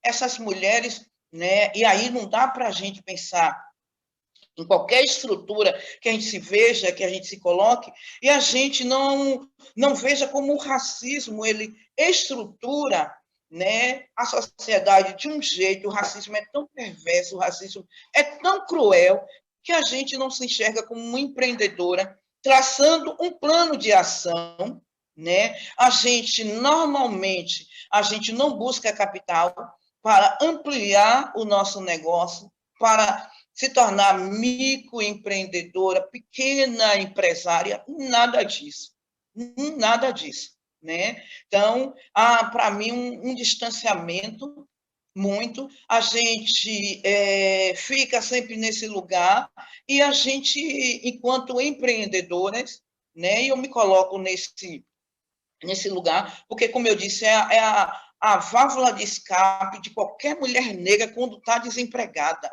essas mulheres, né? E aí não dá para a gente pensar em qualquer estrutura que a gente se veja, que a gente se coloque, e a gente não veja como o racismo ele estrutura, né, a sociedade de um jeito, o racismo é tão perverso, o racismo é tão cruel, que a gente não se enxerga como uma empreendedora, traçando um plano de ação, né? Normalmente, a gente não busca capital para ampliar o nosso negócio, para se tornar microempreendedora, pequena empresária, nada disso. Nada disso, né? Então, para mim, um distanciamento muito, a gente fica sempre nesse lugar e a gente, enquanto empreendedoras, né, eu me coloco nesse lugar, porque, como eu disse, é a válvula de escape de qualquer mulher negra quando está desempregada.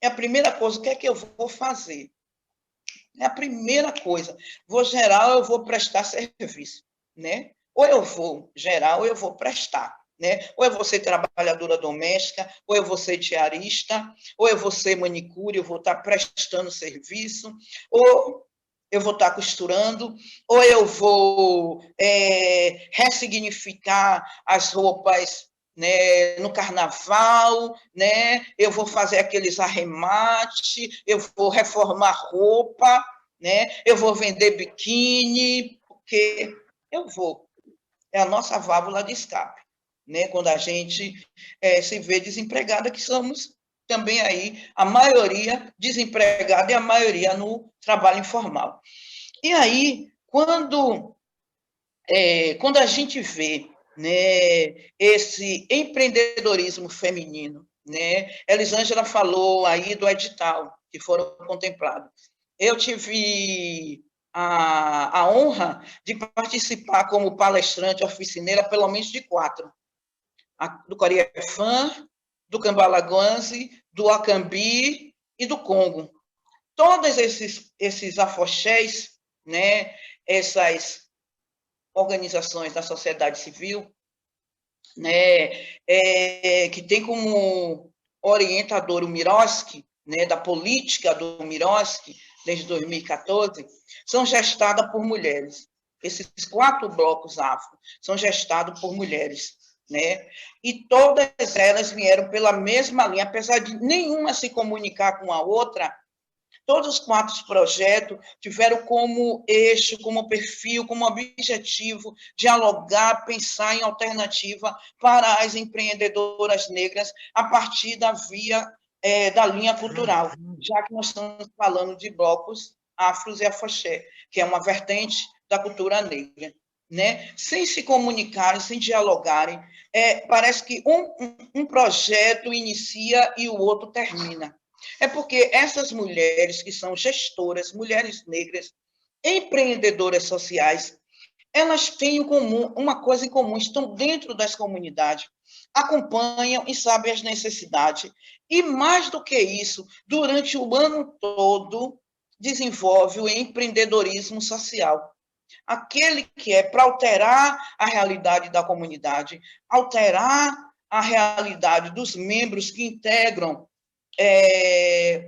É a primeira coisa, o que é que eu vou fazer? É a primeira coisa. Vou gerar ou eu vou prestar serviço, né? Ou eu vou gerar ou eu vou prestar, né? Ou eu vou ser trabalhadora doméstica, ou eu vou ser diarista, ou eu vou ser manicure, eu vou estar prestando serviço, ou eu vou estar costurando, ou eu vou ressignificar as roupas, né, no carnaval, né, eu vou fazer aqueles arremates, eu vou reformar roupa, né, eu vou vender biquíni, porque eu vou. É a nossa válvula de escape, né, quando a gente se vê desempregada, que somos também aí, a maioria desempregada e a maioria no trabalho informal. E aí, quando a gente vê, né, esse empreendedorismo feminino, né, Elisângela falou aí do edital que foram contemplados. Eu tive a honra de participar como palestrante oficineira, pelo menos de 4, do Coriefã, do Cambalaguanze, do Acambi e do Congo. Todos esses afoxés, né, essas organizações da sociedade civil, né, que tem como orientador o Miroski, né, da política do Miroski, desde 2014, são gestadas por mulheres. Esses 4 blocos afro são gestados por mulheres, né? E todas elas vieram pela mesma linha, apesar de nenhuma se comunicar com a outra. Todos os 4 projetos tiveram como eixo, como perfil, como objetivo dialogar, pensar em alternativa para as empreendedoras negras a partir da via da linha cultural, já que nós estamos falando de blocos afros e afoxé, que é uma vertente da cultura negra. Né? Sem se comunicarem, sem dialogarem, parece que um projeto inicia e o outro termina. É porque essas mulheres que são gestoras, mulheres negras, empreendedoras sociais, elas têm uma coisa em comum, estão dentro das comunidades, acompanham e sabem as necessidades. E, mais do que isso, durante o ano todo, desenvolve o empreendedorismo social. Aquele que é para alterar a realidade da comunidade, alterar a realidade dos membros que integram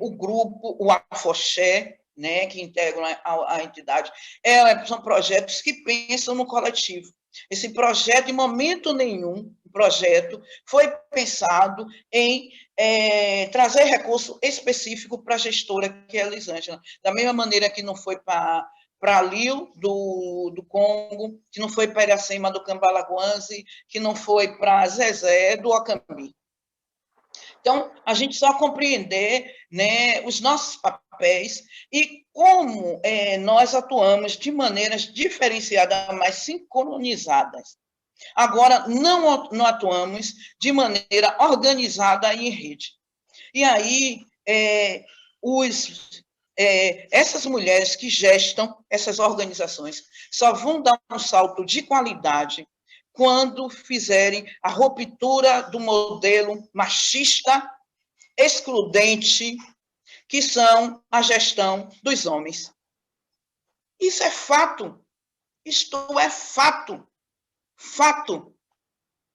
o grupo, o Afoxé, né, que integram a entidade, são projetos que pensam no coletivo. Esse projeto, em momento nenhum, foi pensado em trazer recurso específico para a gestora, que é a Elisângela. Da mesma maneira que não foi para Liu, do Congo, que não foi para Iracema, do Cambalaguanze, que não foi para Zezé, do Acambi. Então, a gente só compreender, né, os nossos papéis e como nós atuamos de maneiras diferenciadas, mas sincronizadas. Agora, não atuamos de maneira organizada e em rede. E aí, essas mulheres que gestam essas organizações só vão dar um salto de qualidade quando fizerem a ruptura do modelo machista, excludente, que são a gestão dos homens. Isso é fato. Isto é fato. Fato.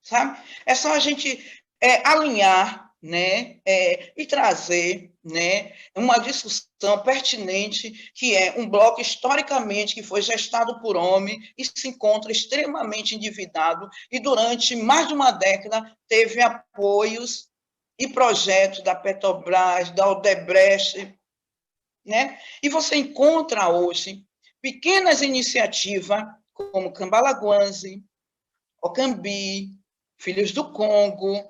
Sabe? É só a gente alinhar, né, e trazer, né, uma discussão pertinente, que é um bloco historicamente que foi gestado por homem e se encontra extremamente endividado e durante mais de uma década teve apoios e projetos da Petrobras, da Odebrecht, né? E você encontra hoje pequenas iniciativas como Cambalaguanze, Ocambi, Filhos do Congo,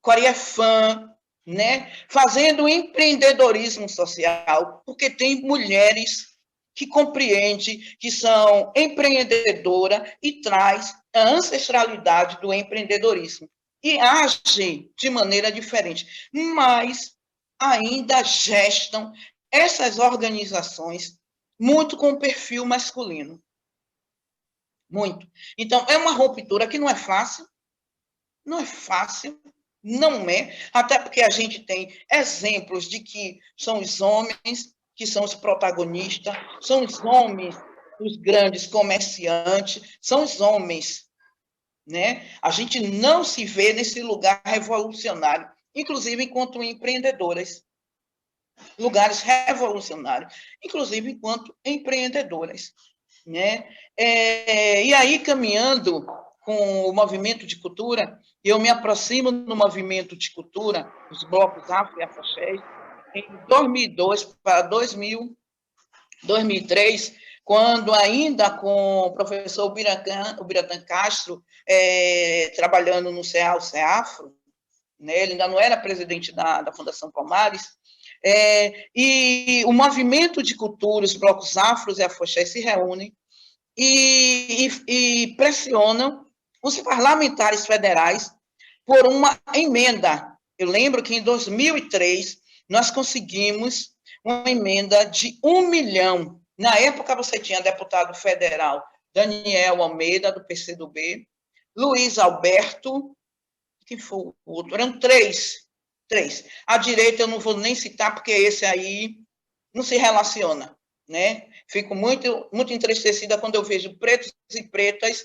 Coriefã, né? Fazendo empreendedorismo social, porque tem mulheres que compreendem que são empreendedoras e traz a ancestralidade do empreendedorismo. E agem de maneira diferente, mas ainda gestam essas organizações muito com perfil masculino. muito. Então, é uma ruptura que não é fácil, não é fácil, não é, até porque a gente tem exemplos de que são os homens que são os protagonistas, são os homens, os grandes comerciantes, são os homens, né? A gente não se vê nesse lugar revolucionário, inclusive enquanto empreendedoras, lugares revolucionários, inclusive enquanto empreendedoras, né? E aí, caminhando com o movimento de cultura, eu me aproximo do movimento de cultura, os blocos afro e afoxés, em 2002 para 2003, quando ainda com o professor Ubiratã Castro, trabalhando no CEA, o CEAFRO, né? Ele ainda não era presidente da Fundação Palmares, e o movimento de cultura, os blocos afros e afoxés se reúnem e pressionam os parlamentares federais por uma emenda. Eu lembro que em 2003 nós conseguimos uma emenda de 1 milhão. Na época você tinha deputado federal Daniel Almeida, do PCdoB, Luiz Alberto, quem foi o outro? Eram três. A direita eu não vou nem citar, porque esse aí não se relaciona, né? Fico muito, muito entristecida quando eu vejo pretos e pretas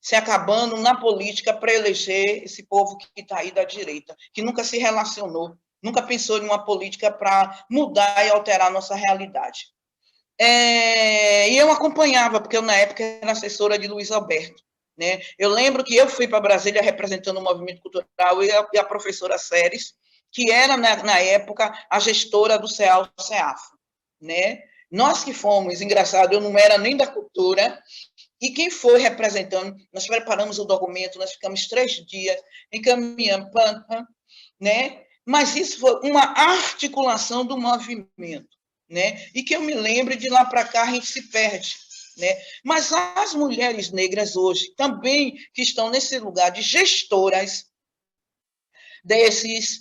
se acabando na política para eleger esse povo que está aí da direita, que nunca se relacionou, nunca pensou em uma política para mudar e alterar a nossa realidade. E eu acompanhava, porque eu, na época, era assessora de Luiz Alberto, né? Eu lembro que eu fui para Brasília representando o movimento cultural e a professora Séries, que era, na época, a gestora do CEAL-CEAFRO, né? Nós que fomos, engraçado, eu não era nem da cultura, e quem foi representando, nós preparamos o documento, nós ficamos 3 dias encaminhando, né? Mas isso foi uma articulação do movimento, né? E que eu me lembro, de lá para cá a gente se perde, né? Mas as mulheres negras hoje, também que estão nesse lugar de gestoras desses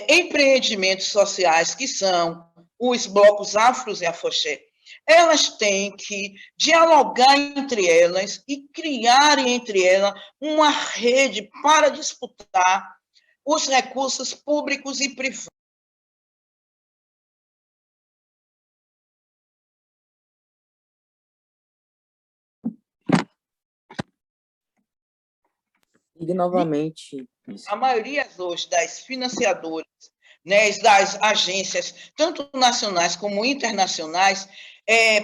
empreendimentos sociais, que são os blocos afros e afoxé, elas têm que dialogar entre elas e criar entre elas uma rede para disputar os recursos públicos e privados. E novamente. A maioria hoje das financiadoras, né, das agências, tanto nacionais como internacionais,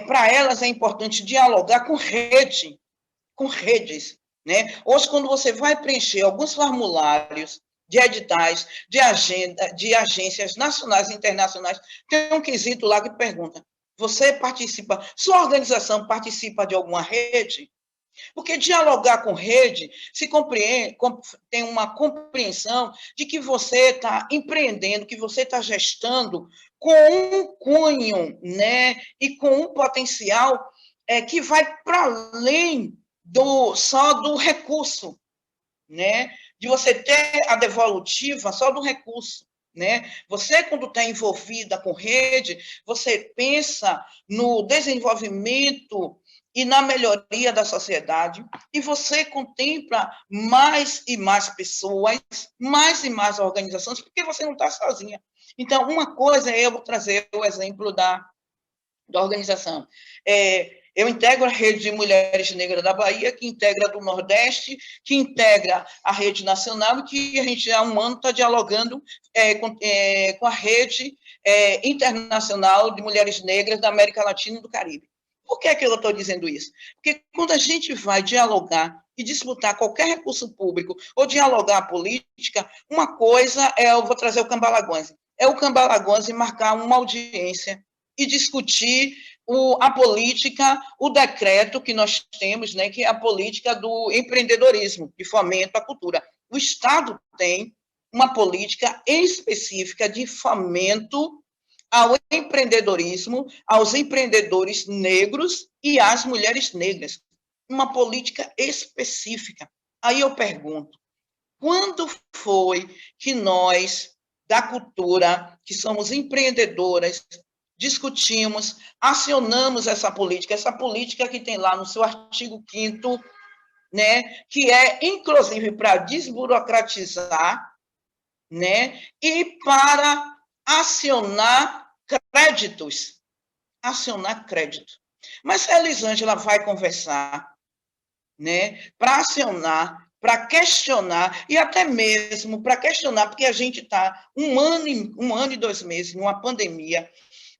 para elas é importante dialogar com redes. Né? Hoje, quando você vai preencher alguns formulários de editais, de agenda, de agências nacionais e internacionais, tem um quesito lá que pergunta: você participa, sua organização participa de alguma rede? Porque dialogar com rede se compreende, tem uma compreensão de que você está empreendendo, que você está gestando com um cunho, né, e com um potencial que vai para além só do recurso, né, de você ter a devolutiva só do recurso. Né? Você, quando está envolvida com rede, você pensa no desenvolvimento e na melhoria da sociedade, e você contempla mais e mais pessoas, mais e mais organizações, porque você não está sozinha. Então, uma coisa, eu vou trazer o exemplo da organização. Eu integro a Rede de Mulheres Negras da Bahia, que integra do Nordeste, que integra a Rede Nacional, e que a gente há um ano está dialogando com a Rede Internacional de Mulheres Negras da América Latina e do Caribe. Por que eu estou dizendo isso? Porque quando a gente vai dialogar e disputar qualquer recurso público ou dialogar a política, uma coisa eu vou trazer o Cambalaguanze, o Cambalaguanze marcar uma audiência e discutir a política, o decreto que nós temos, né, que é a política do empreendedorismo, de fomento à cultura. O Estado tem uma política específica de fomento ao empreendedorismo, aos empreendedores negros e às mulheres negras. Uma política específica. Aí eu pergunto, quando foi que nós, da cultura, que somos empreendedoras, discutimos, acionamos essa política que tem lá no seu artigo 5º, né, que é, inclusive, para desburocratizar, né, e para acionar créditos. Acionar crédito. Mas se a Elisângela vai conversar, né, para acionar, para questionar, e até mesmo para questionar, porque a gente está um ano e 2 meses numa pandemia,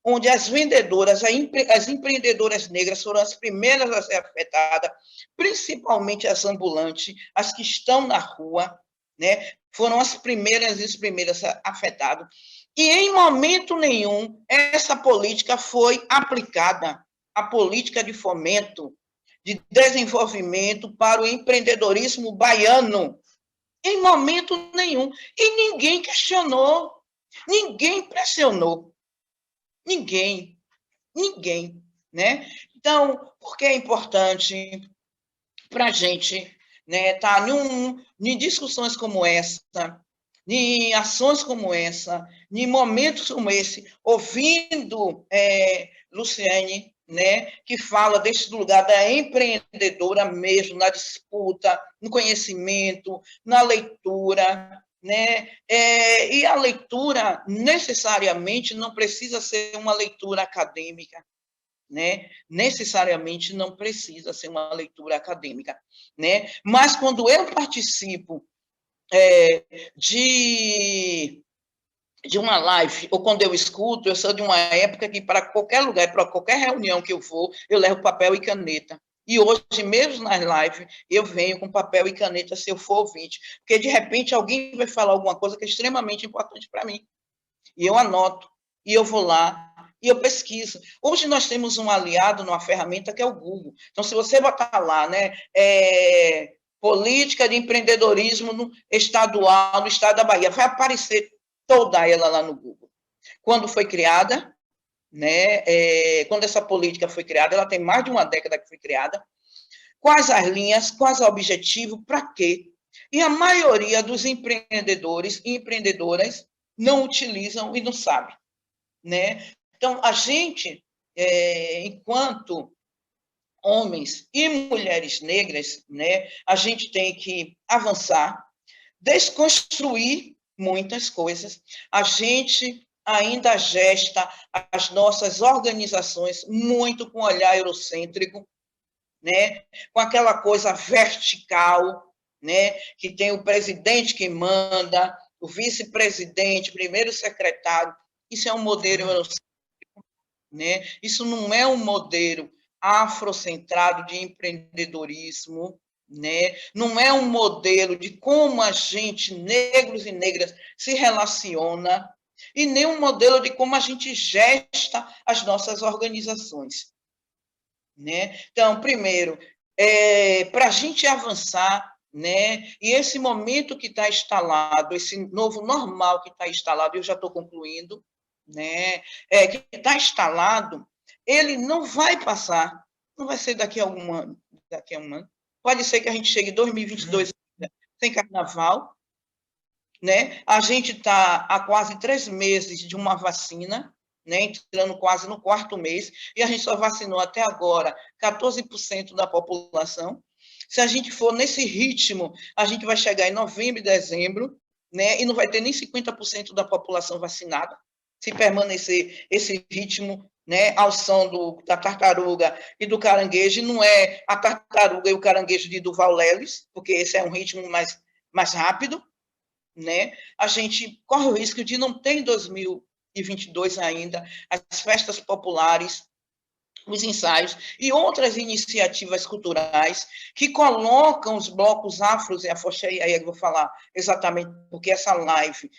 onde as vendedoras, as empreendedoras negras foram as primeiras a ser afetadas, principalmente as ambulantes, as que estão na rua, né, foram as primeiras afetadas. E, em momento nenhum, essa política foi aplicada, a política de fomento, de desenvolvimento para o empreendedorismo baiano. Em momento nenhum. E ninguém questionou, ninguém pressionou. Ninguém, né? Então, por que é importante para a gente, né, estar em discussões como essa, em ações como essa, em momentos como esse, ouvindo Luciane, né, que fala desse lugar da empreendedora mesmo, na disputa, no conhecimento, na leitura, né? E a leitura, necessariamente, não precisa ser uma leitura acadêmica, né? Necessariamente não precisa ser uma leitura acadêmica, né? Mas quando eu participo de uma live, ou quando eu escuto, eu sou de uma época que para qualquer lugar, para qualquer reunião que eu vou, eu levo papel e caneta. E hoje, mesmo nas lives, eu venho com papel e caneta se eu for ouvinte, porque, de repente, alguém vai falar alguma coisa que é extremamente importante para mim. E eu anoto, e eu vou lá, e eu pesquiso. Hoje nós temos um aliado numa ferramenta que é o Google. Então, se você botar lá, né, política de empreendedorismo estadual, no estado da Bahia, vai aparecer toda ela lá no Google. Quando foi criada, né, quando essa política foi criada, ela tem mais de uma década que foi criada, quais as linhas, quais o objetivo, para quê? E a maioria dos empreendedores e empreendedoras não utilizam e não sabe, né? Então, a gente, enquanto homens e mulheres negras, né, a gente tem que avançar, desconstruir muitas coisas. A gente ainda gesta as nossas organizações muito com olhar eurocêntrico, né? Com aquela coisa vertical, né? Que tem o presidente que manda, o vice-presidente, primeiro secretário. Isso é um modelo eurocêntrico, né? Isso não é um modelo afrocentrado de empreendedorismo, né? Não é um modelo de como a gente, negros e negras, se relaciona, e nem um modelo de como a gente gesta as nossas organizações, né? Então, primeiro, para a gente avançar, né? E esse momento que está instalado, esse novo normal que está instalado, eu já estou concluindo, né? Que está instalado, ele não vai passar, não vai ser daqui a um ano. Pode ser que a gente chegue em 2022 sem carnaval, né? A gente está há quase 3 meses de uma vacina, né? Entrando quase no 4º mês, e a gente só vacinou até agora 14% da população. Se a gente for nesse ritmo, a gente vai chegar em novembro e dezembro, né? E não vai ter nem 50% da população vacinada, se permanecer esse ritmo, né, ao som da tartaruga e do caranguejo. Não é a tartaruga e o caranguejo de Duval Leles, porque esse é um ritmo mais rápido, né? A gente corre o risco de não ter em 2022 ainda as festas populares, os ensaios e outras iniciativas culturais que colocam os blocos afros e afoxé, e aí eu vou falar exatamente porque essa live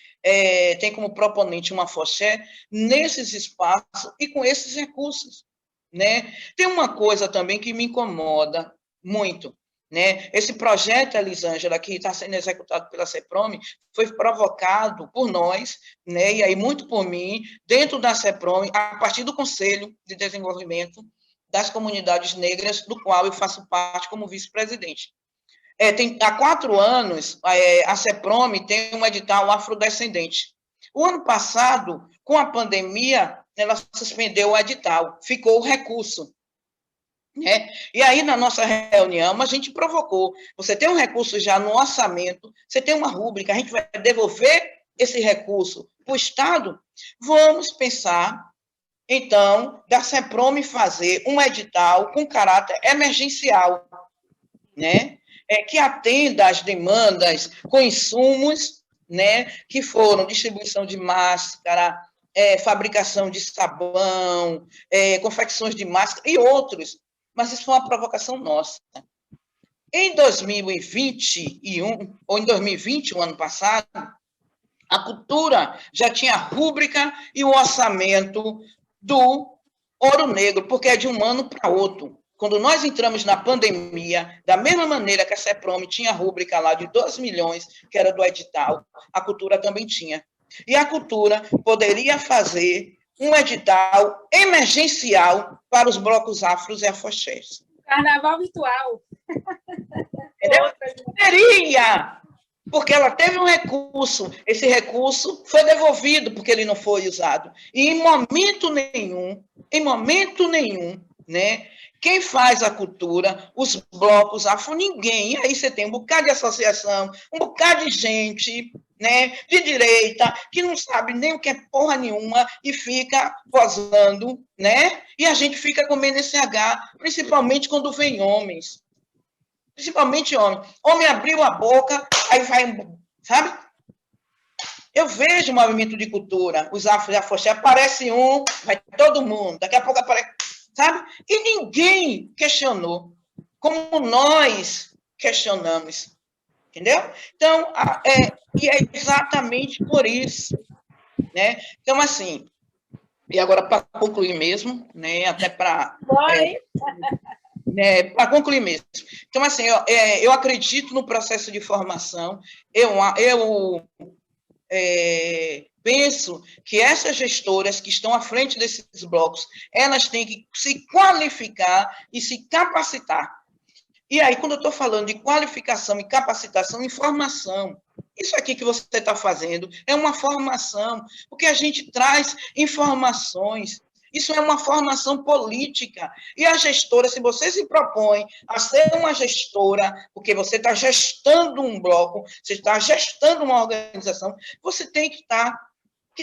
tem como proponente uma afoxé nesses espaços e com esses recursos, né? Tem uma coisa também que me incomoda muito, né? Esse projeto, Elisângela, que está sendo executado pela CEPROME, foi provocado por nós, né? E aí muito por mim, dentro da CEPROME, a partir do Conselho de Desenvolvimento das Comunidades Negras, do qual eu faço parte como vice-presidente. Há 4 anos, a CEPROME tem um edital afrodescendente. O ano passado, com a pandemia, ela suspendeu o edital, ficou o recurso. Né? E aí, na nossa reunião, a gente provocou. Você tem um recurso já no orçamento, você tem uma rúbrica, a gente vai devolver esse recurso para o Estado? Vamos pensar, então, da CEPROME fazer um edital com caráter emergencial, né? Que atenda às demandas com insumos, né? Que foram distribuição de máscara, fabricação de sabão, confecções de máscara e outros. Mas isso foi uma provocação nossa. Em 2021, ou em 2020, o ano passado, a cultura já tinha a rúbrica e o orçamento do Ouro Negro, porque é de um ano para outro. Quando nós entramos na pandemia, da mesma maneira que a CEPROME tinha a rúbrica lá de 2 milhões, que era do edital, a cultura também tinha. E a cultura poderia fazer um edital emergencial para os blocos afros e afoxés. Carnaval virtual. Entendeu? Poderia, porque ela teve um recurso, esse recurso foi devolvido porque ele não foi usado. E em momento nenhum, né? Quem faz a cultura, os blocos afro, ninguém. E aí você tem um bocado de associação, um bocado de gente, né, de direita, que não sabe nem o que é porra nenhuma e fica posando, né? E a gente fica comendo esse H, principalmente quando vem homens. Principalmente homem. Homem abriu a boca, aí vai, sabe? Eu vejo o movimento de cultura, os afros e afoxé, aparece um, vai todo mundo, daqui a pouco aparece, sabe? E ninguém questionou, como nós questionamos, entendeu? Então, e é exatamente por isso, né? Então, assim, e agora para concluir mesmo, né? Até para... para concluir mesmo. Então, assim, eu acredito no processo de formação, eu penso que essas gestoras que estão à frente desses blocos, elas têm que se qualificar e se capacitar. E aí, quando eu estou falando de qualificação e capacitação, informação, isso aqui que você está fazendo é uma formação, porque a gente traz informações. Isso é uma formação política. E a gestora, se você se propõe a ser uma gestora, porque você está gestando um bloco, você está gestando uma organização, você tem que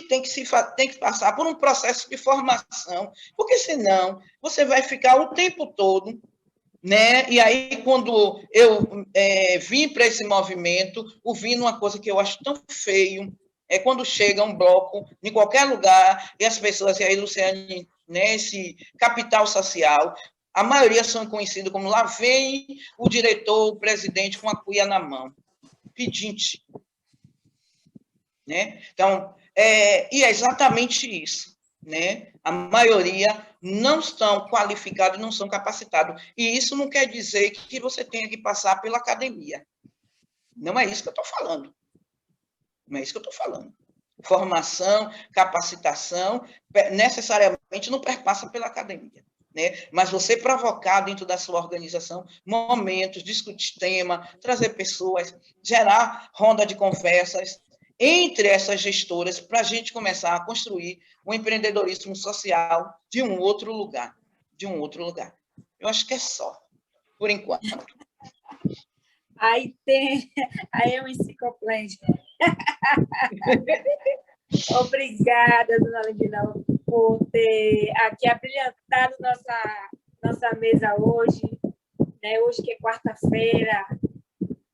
tem que passar por um processo de formação, porque senão você vai ficar o tempo todo, né? E aí, quando eu vim para esse movimento, ouvindo uma coisa que eu acho tão feio, é quando chega um bloco em qualquer lugar e as pessoas, e aí, Luciane, né, esse capital social, a maioria são conhecidos como lá vem o diretor, o presidente com a cuia na mão, pedinte. Né? Então, e é exatamente isso. Né? A maioria não estão qualificados, não são capacitados. E isso não quer dizer que você tenha que passar pela academia. Não é isso que eu estou falando. Não é isso que eu estou falando. Formação, capacitação, necessariamente não perpassa pela academia. Né? Mas você provocar dentro da sua organização momentos, discutir tema, trazer pessoas, gerar ronda de conversas entre essas gestoras para a gente começar a construir o empreendedorismo social de um outro lugar. De um outro lugar. Eu acho que é só, por enquanto. Aí é uma enciclopédia. Obrigada, dona Lindina, por ter aqui abrilhantado nossa mesa hoje, né? Hoje que é quarta-feira,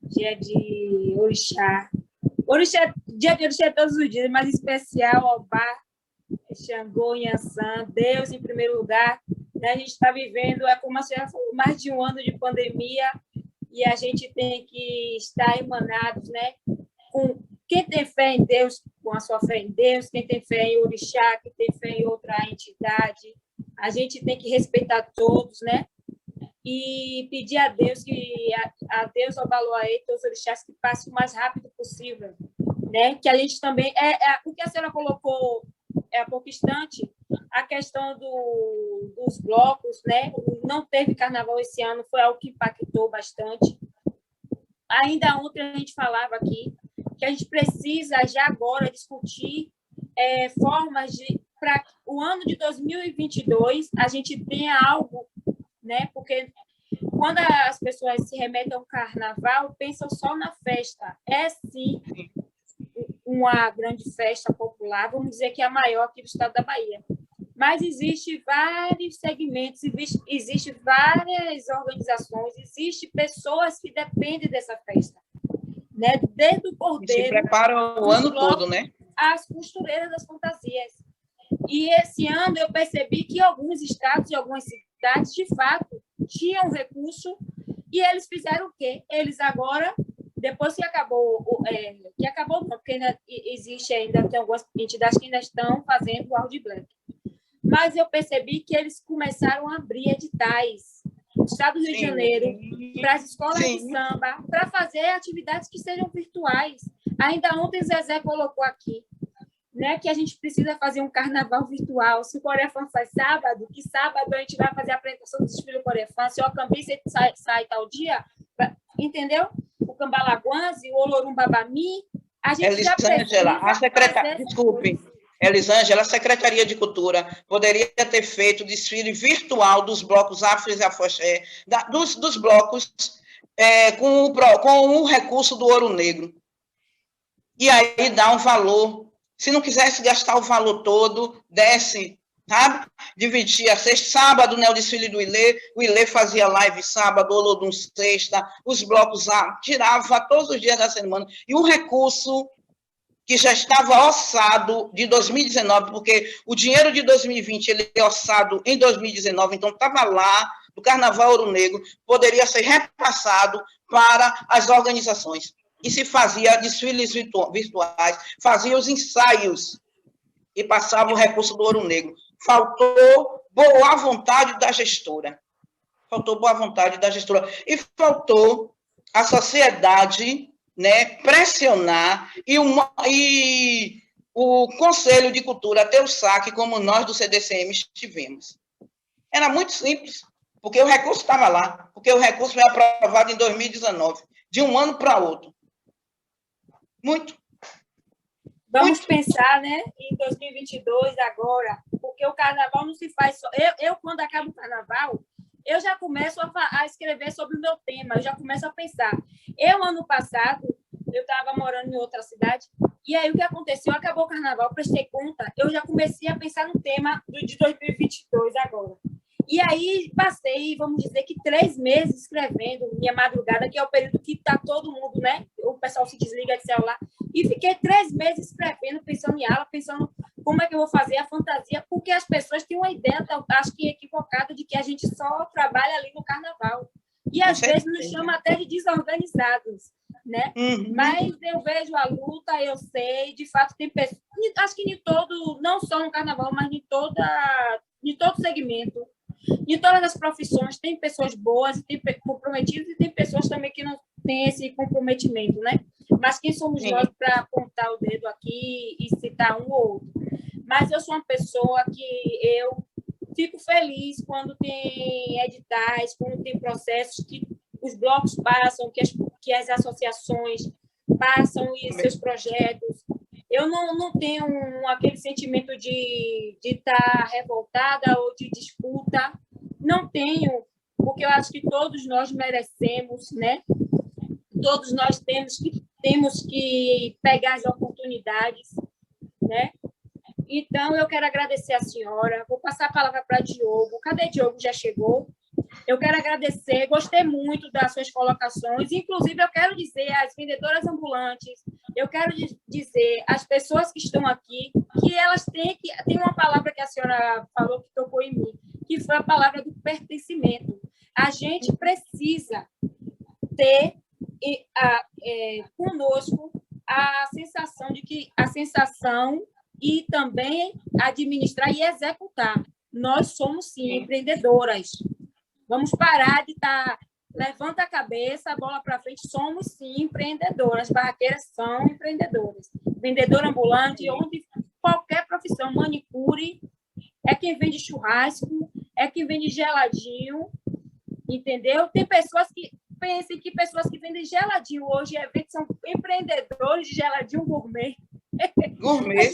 dia de Orixá. Dia de Orixá todos os dias, mas especial ao Bar, Xangô, Yansan, Deus em primeiro lugar. Né? A gente está vivendo, como a senhora falou, mais de um ano de pandemia e a gente tem que estar emanados, né? Com quem tem fé em Deus, com a sua fé em Deus, quem tem fé em Orixá, quem tem fé em outra entidade, a gente tem que respeitar todos, né? E pedir a Deus, a Deus, ao Baloaê, todos os orixás, que passe o mais rápido possível, né? Que a gente também... o que a senhora colocou há pouco instante, a questão dos blocos, né? Não teve carnaval esse ano, foi algo que impactou bastante. Ainda ontem a gente falava aqui que a gente precisa já agora discutir formas para o ano de 2022 a gente tenha algo, né? Porque quando as pessoas se remetem ao carnaval, pensam só na festa. É, sim, uma grande festa popular, vamos dizer que é a maior aqui do estado da Bahia. Mas existem vários segmentos, existem várias organizações, existem pessoas que dependem dessa festa, né? Desde o cordeiro... Se prepara o ano todo, né? As costureiras das fantasias. E esse ano eu percebi que alguns estados e algumas cidades, de fato, tinham recurso e eles fizeram o quê? Eles agora, depois que acabou não, porque ainda existe ainda, tem algumas entidades que ainda estão fazendo o Audi Black. Mas eu percebi que eles começaram a abrir editais no estado do Rio de Janeiro para as escolas de samba, para fazer atividades que sejam virtuais. Ainda ontem o Zezé colocou aqui, né, que a gente precisa fazer um carnaval virtual. Se o Corefã faz sábado, que sábado a gente vai fazer a apresentação do desfile do Corefã. Se o Acambi sai tal dia, entendeu? O Cambalaguanze, o Olorum Babami, a gente já precisa... Desculpe, Elisângela, a Secretaria de Cultura poderia ter feito desfile virtual dos blocos Afros e Afoxé, dos blocos com o recurso do Ouro Negro. E aí dá um valor. Se não quisesse gastar o valor todo, desce, sabe? Dividia sexta, sábado, né, o desfile do Ilê, o Ilê fazia live sábado, o Olodum sexta, os blocos tirava todos os dias da semana. E um recurso que já estava orçado de 2019, porque o dinheiro de 2020 ele é orçado em 2019, então estava lá, do Carnaval Ouro Negro, poderia ser repassado para as organizações. E se fazia desfiles virtuais, fazia os ensaios e passava o recurso do Ouro Negro. Faltou boa vontade da gestora. E faltou a sociedade, né, pressionar e o Conselho de Cultura ter o saque, como nós do CDCM tivemos. Era muito simples, porque o recurso estava lá, porque o recurso foi aprovado em 2019, de um ano para outro. Muito. Vamos pensar, né, em 2022 agora, porque o carnaval não se faz só... Eu quando acaba o carnaval, eu já começo a escrever sobre o meu tema, eu já começo a pensar. Ano passado, eu estava morando em outra cidade, e aí o que aconteceu? Acabou o carnaval, prestei conta, eu já comecei a pensar no tema de 2022 agora. E aí passei, vamos dizer que 3 meses escrevendo, minha madrugada, que é o período que está todo mundo, né? O pessoal se desliga de celular. E fiquei 3 meses escrevendo, pensando em aula, pensando como é que eu vou fazer a fantasia, porque as pessoas têm uma ideia, acho que equivocada, de que a gente só trabalha ali no carnaval. E às vezes nos chama até de desorganizados, né? Mas eu vejo a luta, eu sei, de fato tem pessoas, acho que em todo, não só no carnaval, mas em todo segmento, em todas as profissões, tem pessoas boas, tem comprometidas e tem pessoas também que não têm esse comprometimento, né? Mas quem somos nós para apontar o dedo aqui e citar um ou outro? Mas eu sou uma pessoa que eu fico feliz quando tem editais, quando tem processos que os blocos passam, que as associações passam e seus projetos. Eu não tenho aquele sentimento de estar revoltada ou de disputa. Não tenho, porque eu acho que todos nós merecemos, né? Todos nós temos que pegar as oportunidades, né? Então, eu quero agradecer a senhora. Vou passar a palavra para Diogo. Cadê Diogo? Já chegou? Eu quero agradecer, gostei muito das suas colocações. Inclusive, eu quero dizer às vendedoras ambulantes, eu quero dizer às pessoas que estão aqui que elas têm que... Tem uma palavra que a senhora falou que tocou em mim, que foi a palavra do pertencimento. A gente precisa ter conosco a sensação e também administrar e executar. Nós somos, sim, empreendedoras. Vamos parar de estar... Levanta a cabeça, a bola para frente. Somos, sim, empreendedoras. Barraqueiras são empreendedoras. Vendedora ambulante, onde qualquer profissão, manicure, é quem vende churrasco, é quem vende geladinho, entendeu? Tem pessoas que pensem que pessoas que vendem geladinho hoje são empreendedores de geladinho gourmet. Gourmet.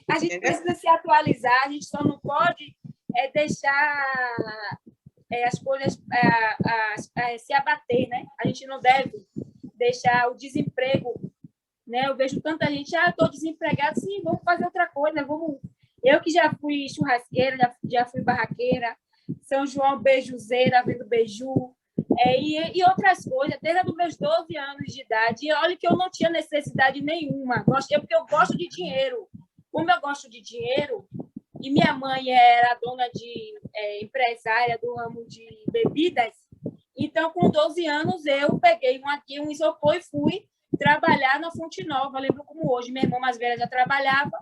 A gente precisa se atualizar, a gente só não pode deixar as coisas se abater, né? A gente não deve deixar o desemprego, né? Eu vejo tanta gente, estou desempregado, sim, vamos fazer outra coisa, vamos... Eu que já fui churrasqueira, já fui barraqueira, São João beijuzeira, vendo beiju, e outras coisas, desde os meus 12 anos de idade. E olha que eu não tinha necessidade nenhuma, porque eu gosto de dinheiro. Como eu gosto de dinheiro, e minha mãe era dona de empresária do ramo de bebidas, então, com 12 anos, eu peguei um isopor e fui trabalhar na Fonte Nova. Eu lembro como hoje, minha irmã mais velha já trabalhava,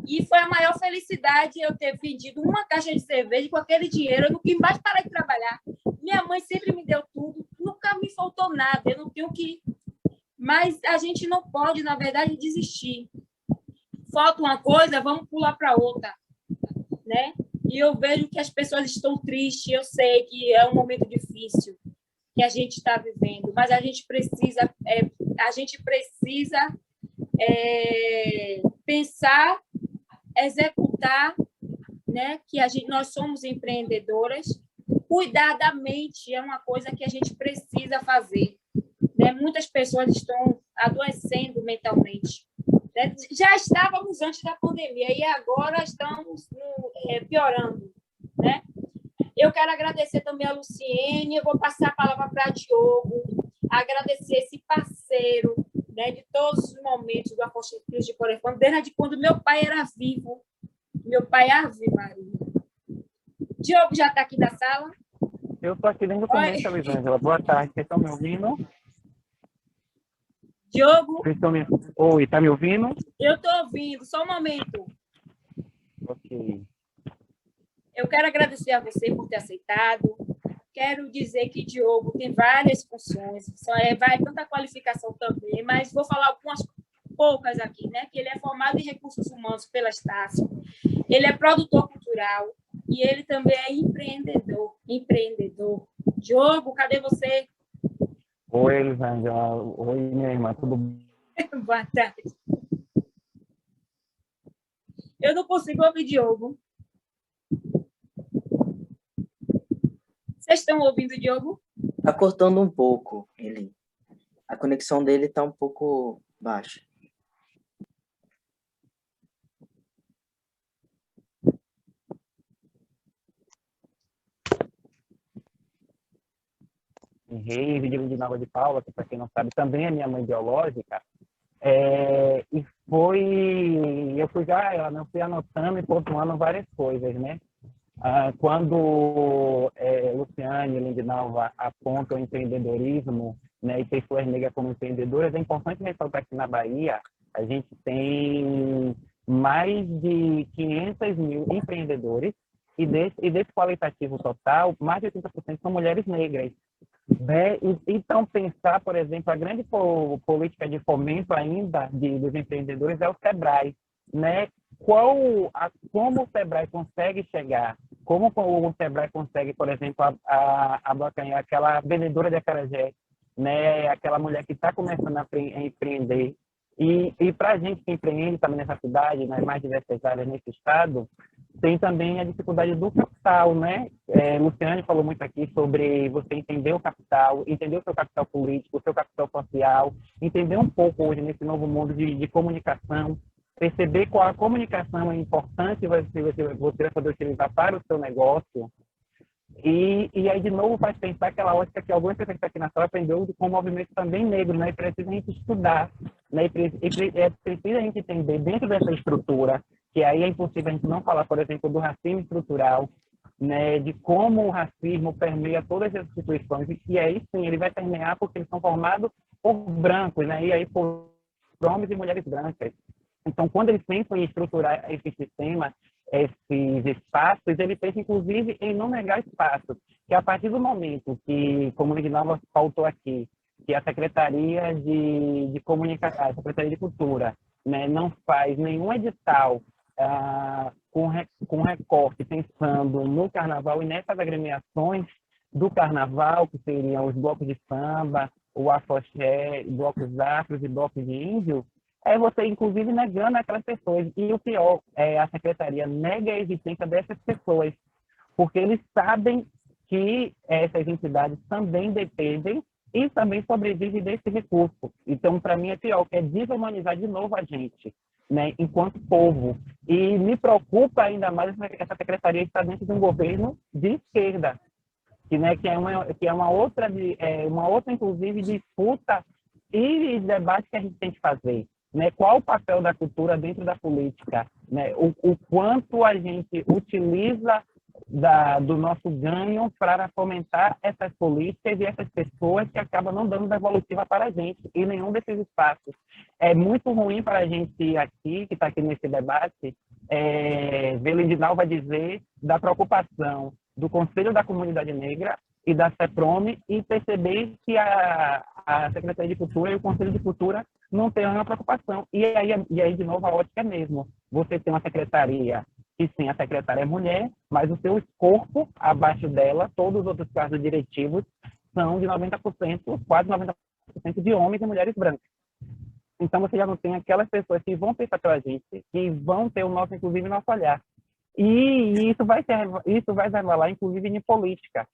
e foi a maior felicidade eu ter vendido uma caixa de cerveja com aquele dinheiro. Eu nunca mais parei de trabalhar. Minha mãe sempre me deu tudo, nunca me faltou nada, eu não tenho que... Mas a gente não pode, na verdade, desistir. Falta uma coisa, vamos pular para outra, né? E eu vejo que as pessoas estão tristes, eu sei que é um momento difícil que a gente está vivendo, mas a gente precisa pensar, executar, né? Que nós somos empreendedoras. Cuidar da mente é uma coisa que a gente precisa fazer, né? Muitas pessoas estão adoecendo mentalmente, né? Já estávamos antes da pandemia e agora estamos piorando, né? Eu quero agradecer também a Luciene, eu vou passar a palavra para Diogo, agradecer esse parceiro, né, de todos os momentos do Afonso Filhos de Corefone, desde quando meu pai era vivo. Meu pai, Ave Maria. Diogo já está aqui na sala? Eu estou aqui dentro do começo, Elisângela. Boa tarde, vocês estão me ouvindo? Diogo? Oi, está me ouvindo? Eu estou ouvindo, só um momento. Ok. Eu quero agradecer a você por ter aceitado. Quero dizer que Diogo tem várias funções, vai tanta qualificação também, mas vou falar algumas poucas aqui, né? Que ele é formado em recursos humanos pela Estácio, ele é produtor cultural e ele também é empreendedor. Diogo, cadê você? Oi, Elisângela. Oi, minha irmã, tudo bem? Boa tarde. Eu não consigo ouvir Diogo. Vocês estão ouvindo o Diogo? Está cortando um pouco. A conexão dele está um pouco baixa. Reis de Nova de Paula, que, para quem não sabe, também é minha mãe biológica. E eu fui anotando e pontuando várias coisas, né? Quando Luciane e Lindinalva apontam o empreendedorismo, né, e pessoas negras como empreendedoras, é importante ressaltar que na Bahia a gente tem mais de 500 mil empreendedores e desse qualitativo total, mais de 80% são mulheres negras. Né? Então, pensar, por exemplo, a grande política de fomento ainda dos empreendedores é o SEBRAE, né? Como o SEBRAE consegue chegar, como o SEBRAE consegue, por exemplo, abocanhar aquela vendedora de acarajé, né? Aquela mulher que está começando a empreender. E para a gente que empreende também nessa cidade, nas mais diversas áreas nesse estado, tem também a dificuldade do capital, né? Luciane falou muito aqui sobre você entender o capital, entender o seu capital político, o seu capital social, entender um pouco hoje nesse novo mundo de comunicação, perceber qual a comunicação é importante você vai poder utilizar para o seu negócio. E aí, de novo, faz pensar aquela ótica que algumas pessoas que estão aqui na sala aprendeu com o movimento também negro, né? E precisa a gente estudar, né? Precisa a gente entender dentro dessa estrutura, que aí é impossível a gente não falar, por exemplo, do racismo estrutural, né? De como o racismo permeia todas as instituições, e aí sim, ele vai permear porque eles são formados por brancos, né? E aí por homens e mulheres brancas. Então, quando eles pensam em estruturar esse sistema, esses espaços, ele pensa, inclusive, em não negar espaço. Que a partir do momento que, como o Lindinalva faltou aqui, que a Secretaria de Comunicação, a Secretaria de Cultura, né, não faz nenhum edital com recorte pensando no Carnaval e nessas agremiações do Carnaval, que seriam os blocos de samba, o afoxé, blocos afros e blocos de índio, é você, inclusive, negando aquelas pessoas. E o pior, a secretaria nega a existência dessas pessoas, porque eles sabem que essas entidades também dependem e também sobrevivem desse recurso. Então, para mim, é pior, que é desumanizar de novo a gente, né, enquanto povo. E me preocupa ainda mais essa secretaria estar dentro de um governo de esquerda, que é uma outra, inclusive, disputa e debate que a gente tem que fazer. Né? Qual o papel da cultura dentro da política? Né? O quanto a gente utiliza do nosso ganho para fomentar essas políticas e essas pessoas que acabam não dando devolutiva para a gente em nenhum desses espaços. É muito ruim para a gente aqui, que está aqui nesse debate, ver Lindinalva dizer da preocupação do Conselho da Comunidade Negra e da CEPROME e perceber que a Secretaria de Cultura e o Conselho de Cultura não têm nenhuma preocupação. E aí, de novo, a ótica é mesmo. Você tem uma secretaria que, sim, a secretária é mulher, mas o seu corpo, abaixo dela, todos os outros cargos diretivos, são de 90%, quase 90% de homens e mulheres brancas. Então, você já não tem aquelas pessoas que vão pensar pela gente, que vão ter o nosso, inclusive, nosso olhar. E isso vai revelar, inclusive, em política,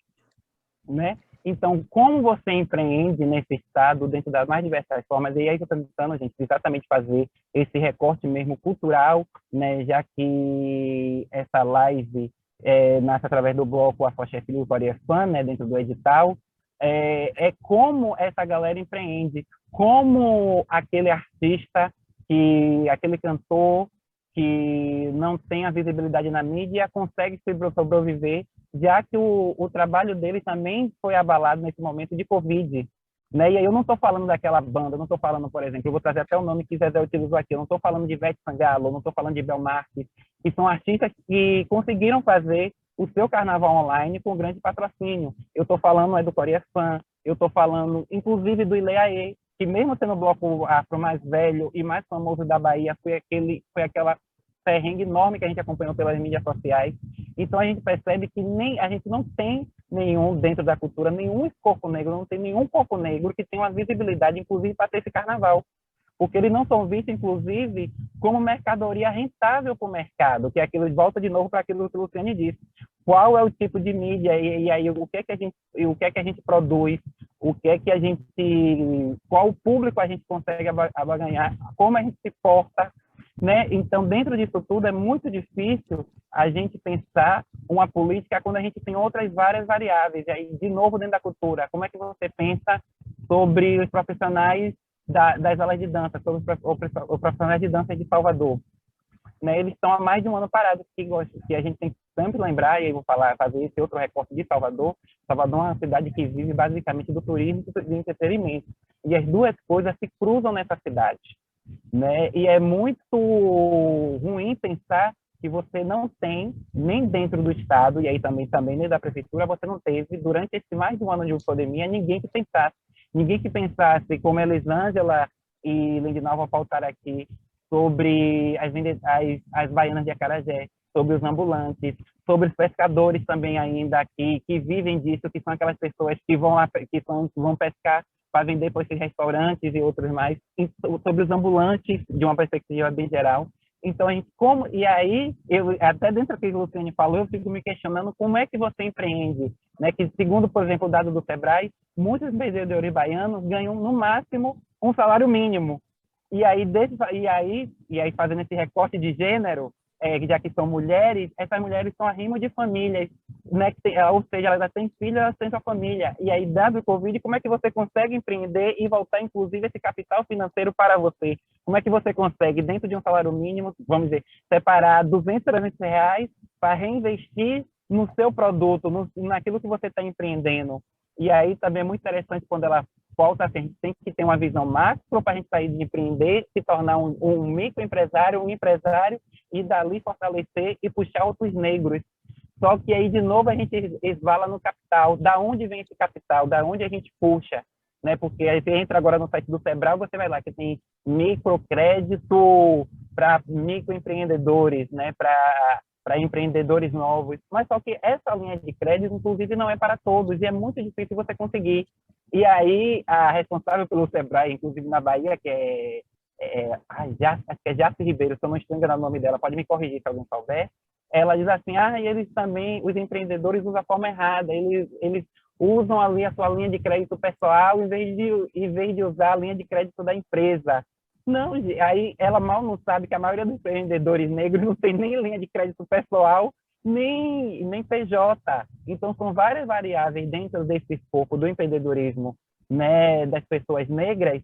né? Então, como você empreende nesse estado dentro das mais diversas formas, e aí eu estou tentando, gente, exatamente fazer esse recorte mesmo cultural, né? Já que essa live nasce através do bloco Afoxé Filho Coreia Fã, né? Dentro do edital, como essa galera empreende, como aquele artista, aquele cantor que não tem a visibilidade na mídia consegue sobreviver, já que o trabalho dele também foi abalado nesse momento de Covid. Né? E aí eu não estou falando daquela banda, eu não estou falando, por exemplo, eu vou trazer até o nome que Zezé utilizou aqui, eu não estou falando de Ivete Sangalo, eu não estou falando de Bel Marques, que são artistas que conseguiram fazer o seu carnaval online com grande patrocínio. Eu estou falando do Coreia Fã, eu estou falando, inclusive, do Ileaê, que mesmo sendo o bloco afro mais velho e mais famoso da Bahia, foi aquela perrengue enorme que a gente acompanhou pelas mídias sociais. Então, a gente percebe que a gente não tem nenhum, dentro da cultura, nenhum corpo negro, não tem nenhum corpo negro que tenha uma visibilidade, inclusive, para ter esse carnaval. Porque eles não são vistos, inclusive, como mercadoria rentável para o mercado, que é aquilo, volta de novo para aquilo que o Luciane disse. Qual é o tipo de mídia e aí o que é que a gente produz, qual público a gente consegue ganhar, como a gente se porta, né? Então, dentro disso tudo, é muito difícil a gente pensar uma política quando a gente tem outras várias variáveis. E aí, de novo, dentro da cultura, como é que você pensa sobre os profissionais das aulas de dança, sobre os profissionais de dança de Salvador? Né? Eles estão há mais de um ano parados, que a gente tem que sempre lembrar, e eu vou fazer esse outro recorte de Salvador. Salvador é uma cidade que vive basicamente do turismo e do entretenimento. E as duas coisas se cruzam nessa cidade. Né? E é muito ruim pensar que você não tem, nem dentro do Estado, e aí também nem da Prefeitura, você não teve, durante esse mais de um ano de pandemia, ninguém que pensasse como Elisângela e Lindinalva pautaram aqui, sobre as baianas de Acarajé, sobre os ambulantes, sobre os pescadores também ainda aqui, que vivem disso, que são aquelas pessoas que vão lá, que vão pescar para vender para esses restaurantes e outros mais, sobre os ambulantes, de uma perspectiva bem geral. Então, até dentro do que o Luciane falou, eu fico me questionando como é que você empreende, né? Que, segundo, por exemplo, o dado do Sebrae, muitos vendedores baianos ganham, no máximo, um salário mínimo. E aí, fazendo esse recorte de gênero, já que são mulheres, essas mulheres são arrimo de famílias, né? Ou seja, elas já têm filhos, elas têm sua família. E aí, dado o Covid, como é que você consegue empreender e voltar, inclusive, esse capital financeiro para você? Como é que você consegue, dentro de um salário mínimo, vamos dizer, separar 200, 300 reais para reinvestir no seu produto, naquilo que você está empreendendo? E aí também é muito interessante quando ela volta, assim, a gente tem que ter uma visão macro para a gente sair de empreender, se tornar um microempresário, um empresário, e dali fortalecer e puxar outros negros. Só que aí, de novo, a gente esvala no capital. Da onde vem esse capital? Da onde a gente puxa? Né? Porque aí você entra agora no site do Sebrae, você vai lá que tem microcrédito para microempreendedores, né? Para empreendedores novos. Mas só que essa linha de crédito, inclusive, não é para todos, e é muito difícil você conseguir. E aí, a responsável pelo Sebrae, inclusive na Bahia, que é acho que é Jace Ribeiro, se eu não estou enganado o nome dela, pode me corrigir se alguém souber. Ela diz assim, eles também, os empreendedores usam a forma errada, eles usam ali a sua linha de crédito pessoal em vez de usar a linha de crédito da empresa. Não, aí ela mal não sabe que a maioria dos empreendedores negros não tem nem linha de crédito pessoal, nem PJ. Então, são várias variáveis dentro desse escopo do empreendedorismo, né, das pessoas negras,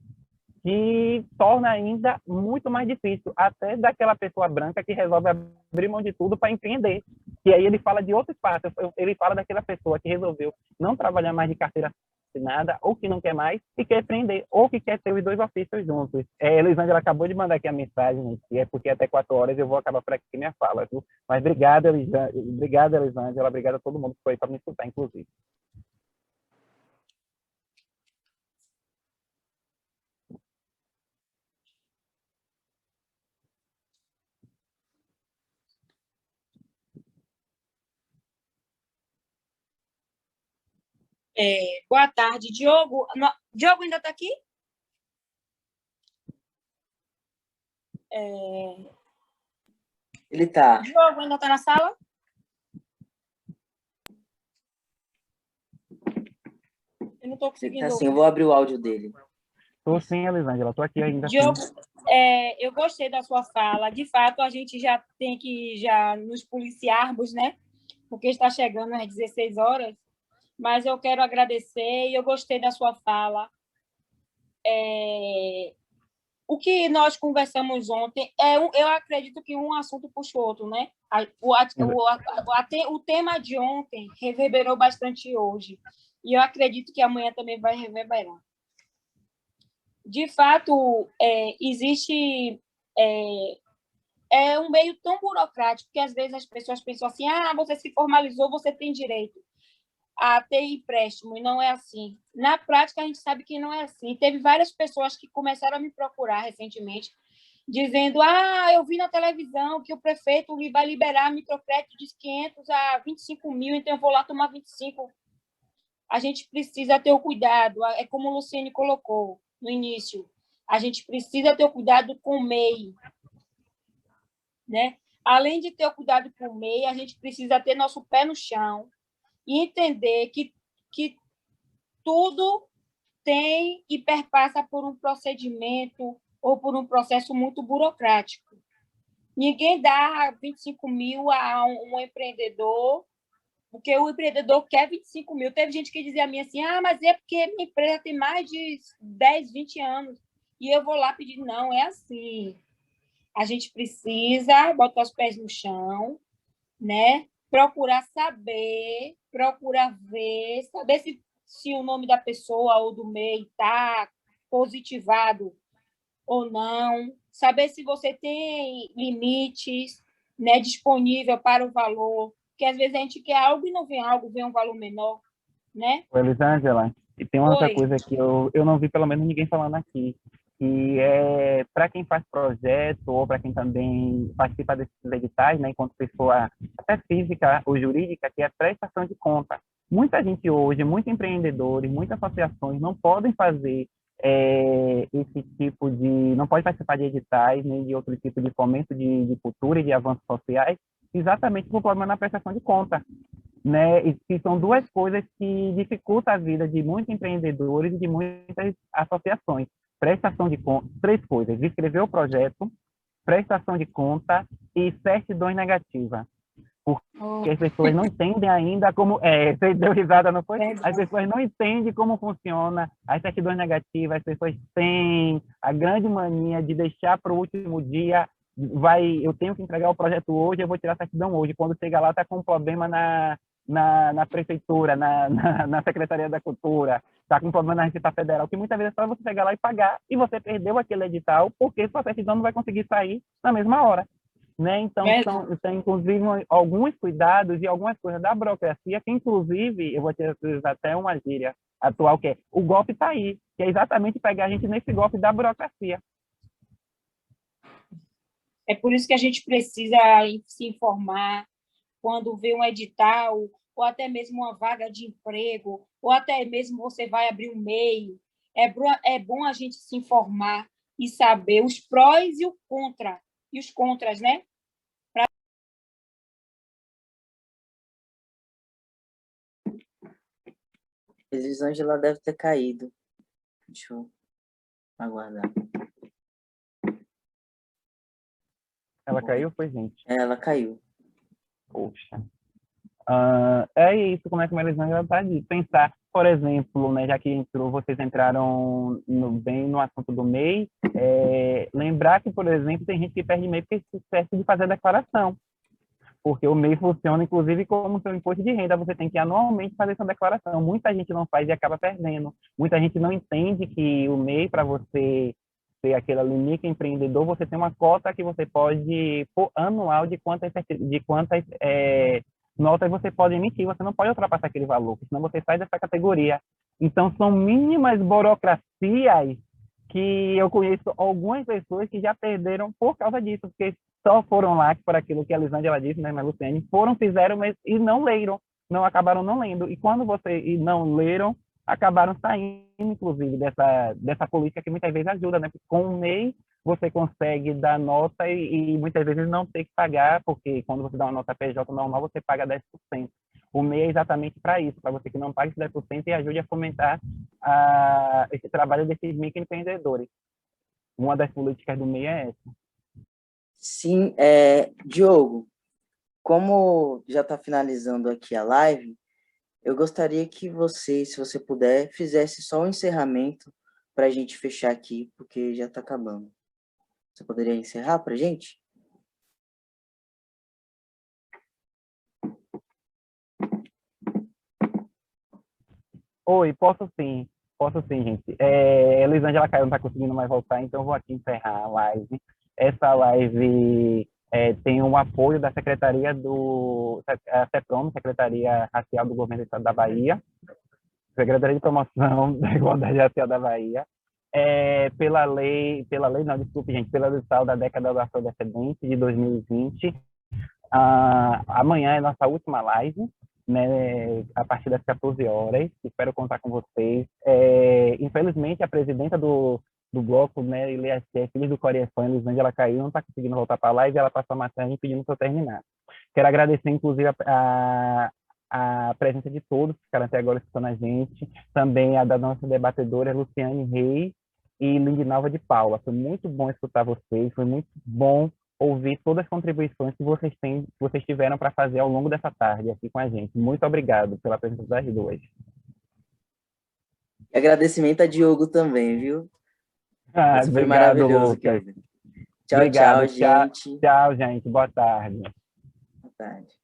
que torna ainda muito mais difícil, até daquela pessoa branca que resolve abrir mão de tudo para empreender. E aí ele fala de outro espaço, ele fala daquela pessoa que resolveu não trabalhar mais de carteira assinada, ou que não quer mais e quer empreender, ou que quer ter os dois ofícios juntos. Elisângela acabou de mandar aqui a mensagem, e é porque até 4 horas eu vou acabar por aqui minha fala, viu? Mas obrigado, Elisângela, obrigado a todo mundo que foi para me escutar, inclusive. Boa tarde, Diogo. Diogo ainda está aqui? Ele está. Diogo ainda está na sala? Eu não estou conseguindo. Tá sim, eu vou abrir o áudio dele. Estou sim, Elisângela, estou aqui ainda. Diogo, eu gostei da sua fala. De fato, a gente já tem que nos policiarmos, né? Porque está chegando às 16 horas. Mas eu quero agradecer e eu gostei da sua fala. O que nós conversamos ontem, eu acredito que um assunto puxa o outro, né? O tema de ontem reverberou bastante hoje. E eu acredito que amanhã também vai reverberar. De fato, existe um meio tão burocrático que, às vezes, as pessoas pensam assim, você se formalizou, você tem direito a ter empréstimo, e não é assim. Na prática, a gente sabe que não é assim. Teve várias pessoas que começaram a me procurar recentemente, dizendo, eu vi na televisão que o prefeito vai liberar microcrédito de 500 a 25 mil, então eu vou lá tomar 25. A gente precisa ter o cuidado, é como o Luciene colocou no início, a gente precisa ter o cuidado com o MEI, né? Além de ter o cuidado com o MEI, a gente precisa ter nosso pé no chão e entender que tudo tem e perpassa por um procedimento ou por um processo muito burocrático. Ninguém dá 25 mil a um empreendedor, porque o empreendedor quer 25 mil. Teve gente que dizia a mim assim, mas é porque minha empresa tem mais de 10, 20 anos, e eu vou lá pedir. Não, é assim. A gente precisa botar os pés no chão, né? Procurar saber, procurar ver, saber se o nome da pessoa ou do MEI está positivado ou não, saber se você tem limites, né, disponível para o valor, porque às vezes a gente quer algo e não vem algo, vem um valor menor, né? Elisângela, e tem uma outra coisa que eu não vi pelo menos ninguém falando aqui, que é para quem faz projeto ou para quem também participa desses editais, né, enquanto pessoa até física ou jurídica, que é prestação de conta. Muita gente hoje, muitos empreendedores, muitas associações não podem fazer esse tipo de... não pode participar de editais nem de outro tipo de fomento de cultura e de avanços sociais, exatamente por problema na prestação de conta, né? E que são duas coisas que dificultam a vida de muitos empreendedores e de muitas associações. Prestação de conta, 3 coisas: escrever o projeto, prestação de conta e certidão negativa. Porque as pessoas não entendem ainda como... você deu risada, não foi? As pessoas não entendem como funciona as certidões negativas, as pessoas têm a grande mania de deixar para o último dia, eu tenho que entregar o projeto hoje, eu vou tirar a certidão hoje. Quando chega lá, está com um problema na prefeitura, na Secretaria da Cultura, está com um problema na Receita Federal, que muitas vezes é só você chegar lá e pagar, e você perdeu aquele edital, porque sua certidão não vai conseguir sair na mesma hora. Né? Então, tem, inclusive, alguns cuidados e algumas coisas da burocracia que, inclusive, eu vou te utilizar até uma gíria atual, que é o golpe está aí, que é exatamente pegar a gente nesse golpe da burocracia. É por isso que a gente precisa se informar quando vê um edital, ou até mesmo uma vaga de emprego, ou até mesmo você vai abrir um MEI. É bom a gente se informar, e saber os prós e os contras, né? Elisângela deve ter caído. Deixa eu aguardar. Ela caiu, foi, gente? Ela caiu. Poxa. É isso, como é que a Elisângela está de pensar, por exemplo, né, já que vocês entraram bem no assunto do MEI, lembrar que, por exemplo, tem gente que perde MEI porque se esquece de fazer a declaração. Porque o MEI funciona, inclusive, como seu imposto de renda, você tem que anualmente fazer essa declaração. Muita gente não faz e acaba perdendo. Muita gente não entende que o MEI, para você ser aquele ali microempreendedor, você tem uma cota que você pode, por anual, de quantas notas você pode emitir. Você não pode ultrapassar aquele valor, senão você sai dessa categoria. Então, são mínimas burocracias que eu conheço algumas pessoas que já perderam por causa disso, porque só foram lá, por aquilo que a Elisângela disse, né, mas Luciane, fizeram mas, e não leram, acabaram não lendo. E quando não leram, acabaram saindo, inclusive, dessa política que muitas vezes ajuda, né? Porque com o MEI você consegue dar nota e muitas vezes não ter que pagar, porque quando você dá uma nota PJ normal, você paga 10%. O MEI é exatamente para isso, para você que não pague esse 10% e ajude a fomentar esse trabalho desses microempreendedores. Uma das políticas do MEI é essa. Sim, Diogo, como já está finalizando aqui a live, eu gostaria que você, se você puder, fizesse só o encerramento para a gente fechar aqui, porque já está acabando. Você poderia encerrar para a gente? Oi, posso sim, gente. Elisângela caiu, não está conseguindo mais voltar, então eu vou aqui encerrar a live. Essa live tem um apoio da Secretaria a CEPROM, Secretaria Racial do Governo do Estado da Bahia, Secretaria de Promoção da Igualdade Racial da Bahia, pela lei não, desculpe, gente, pela edital da década do afrodescendente de 2020. Amanhã é nossa última live, né, a partir das 14 horas. Espero contar com vocês. Infelizmente, a presidenta do bloco, né, Filhos do Coreia-Fã, Elisângela caiu, não está conseguindo voltar para a live, ela passou a mensagem pedindo para eu terminar. Quero agradecer, inclusive, a presença de todos que ficaram até agora escutando a gente, também a da nossa debatedora, Luciane Reis e Lindinalva de Paula. Foi muito bom escutar vocês, foi muito bom ouvir todas as contribuições que vocês tiveram para fazer ao longo dessa tarde aqui com a gente. Muito obrigado pela presença das duas. Agradecimento a Diogo também, viu? Isso foi Obrigado, maravilhoso, Lucas. querido. Tchau, Obrigado, tchau, gente. Tchau, gente. Boa tarde. Boa tarde.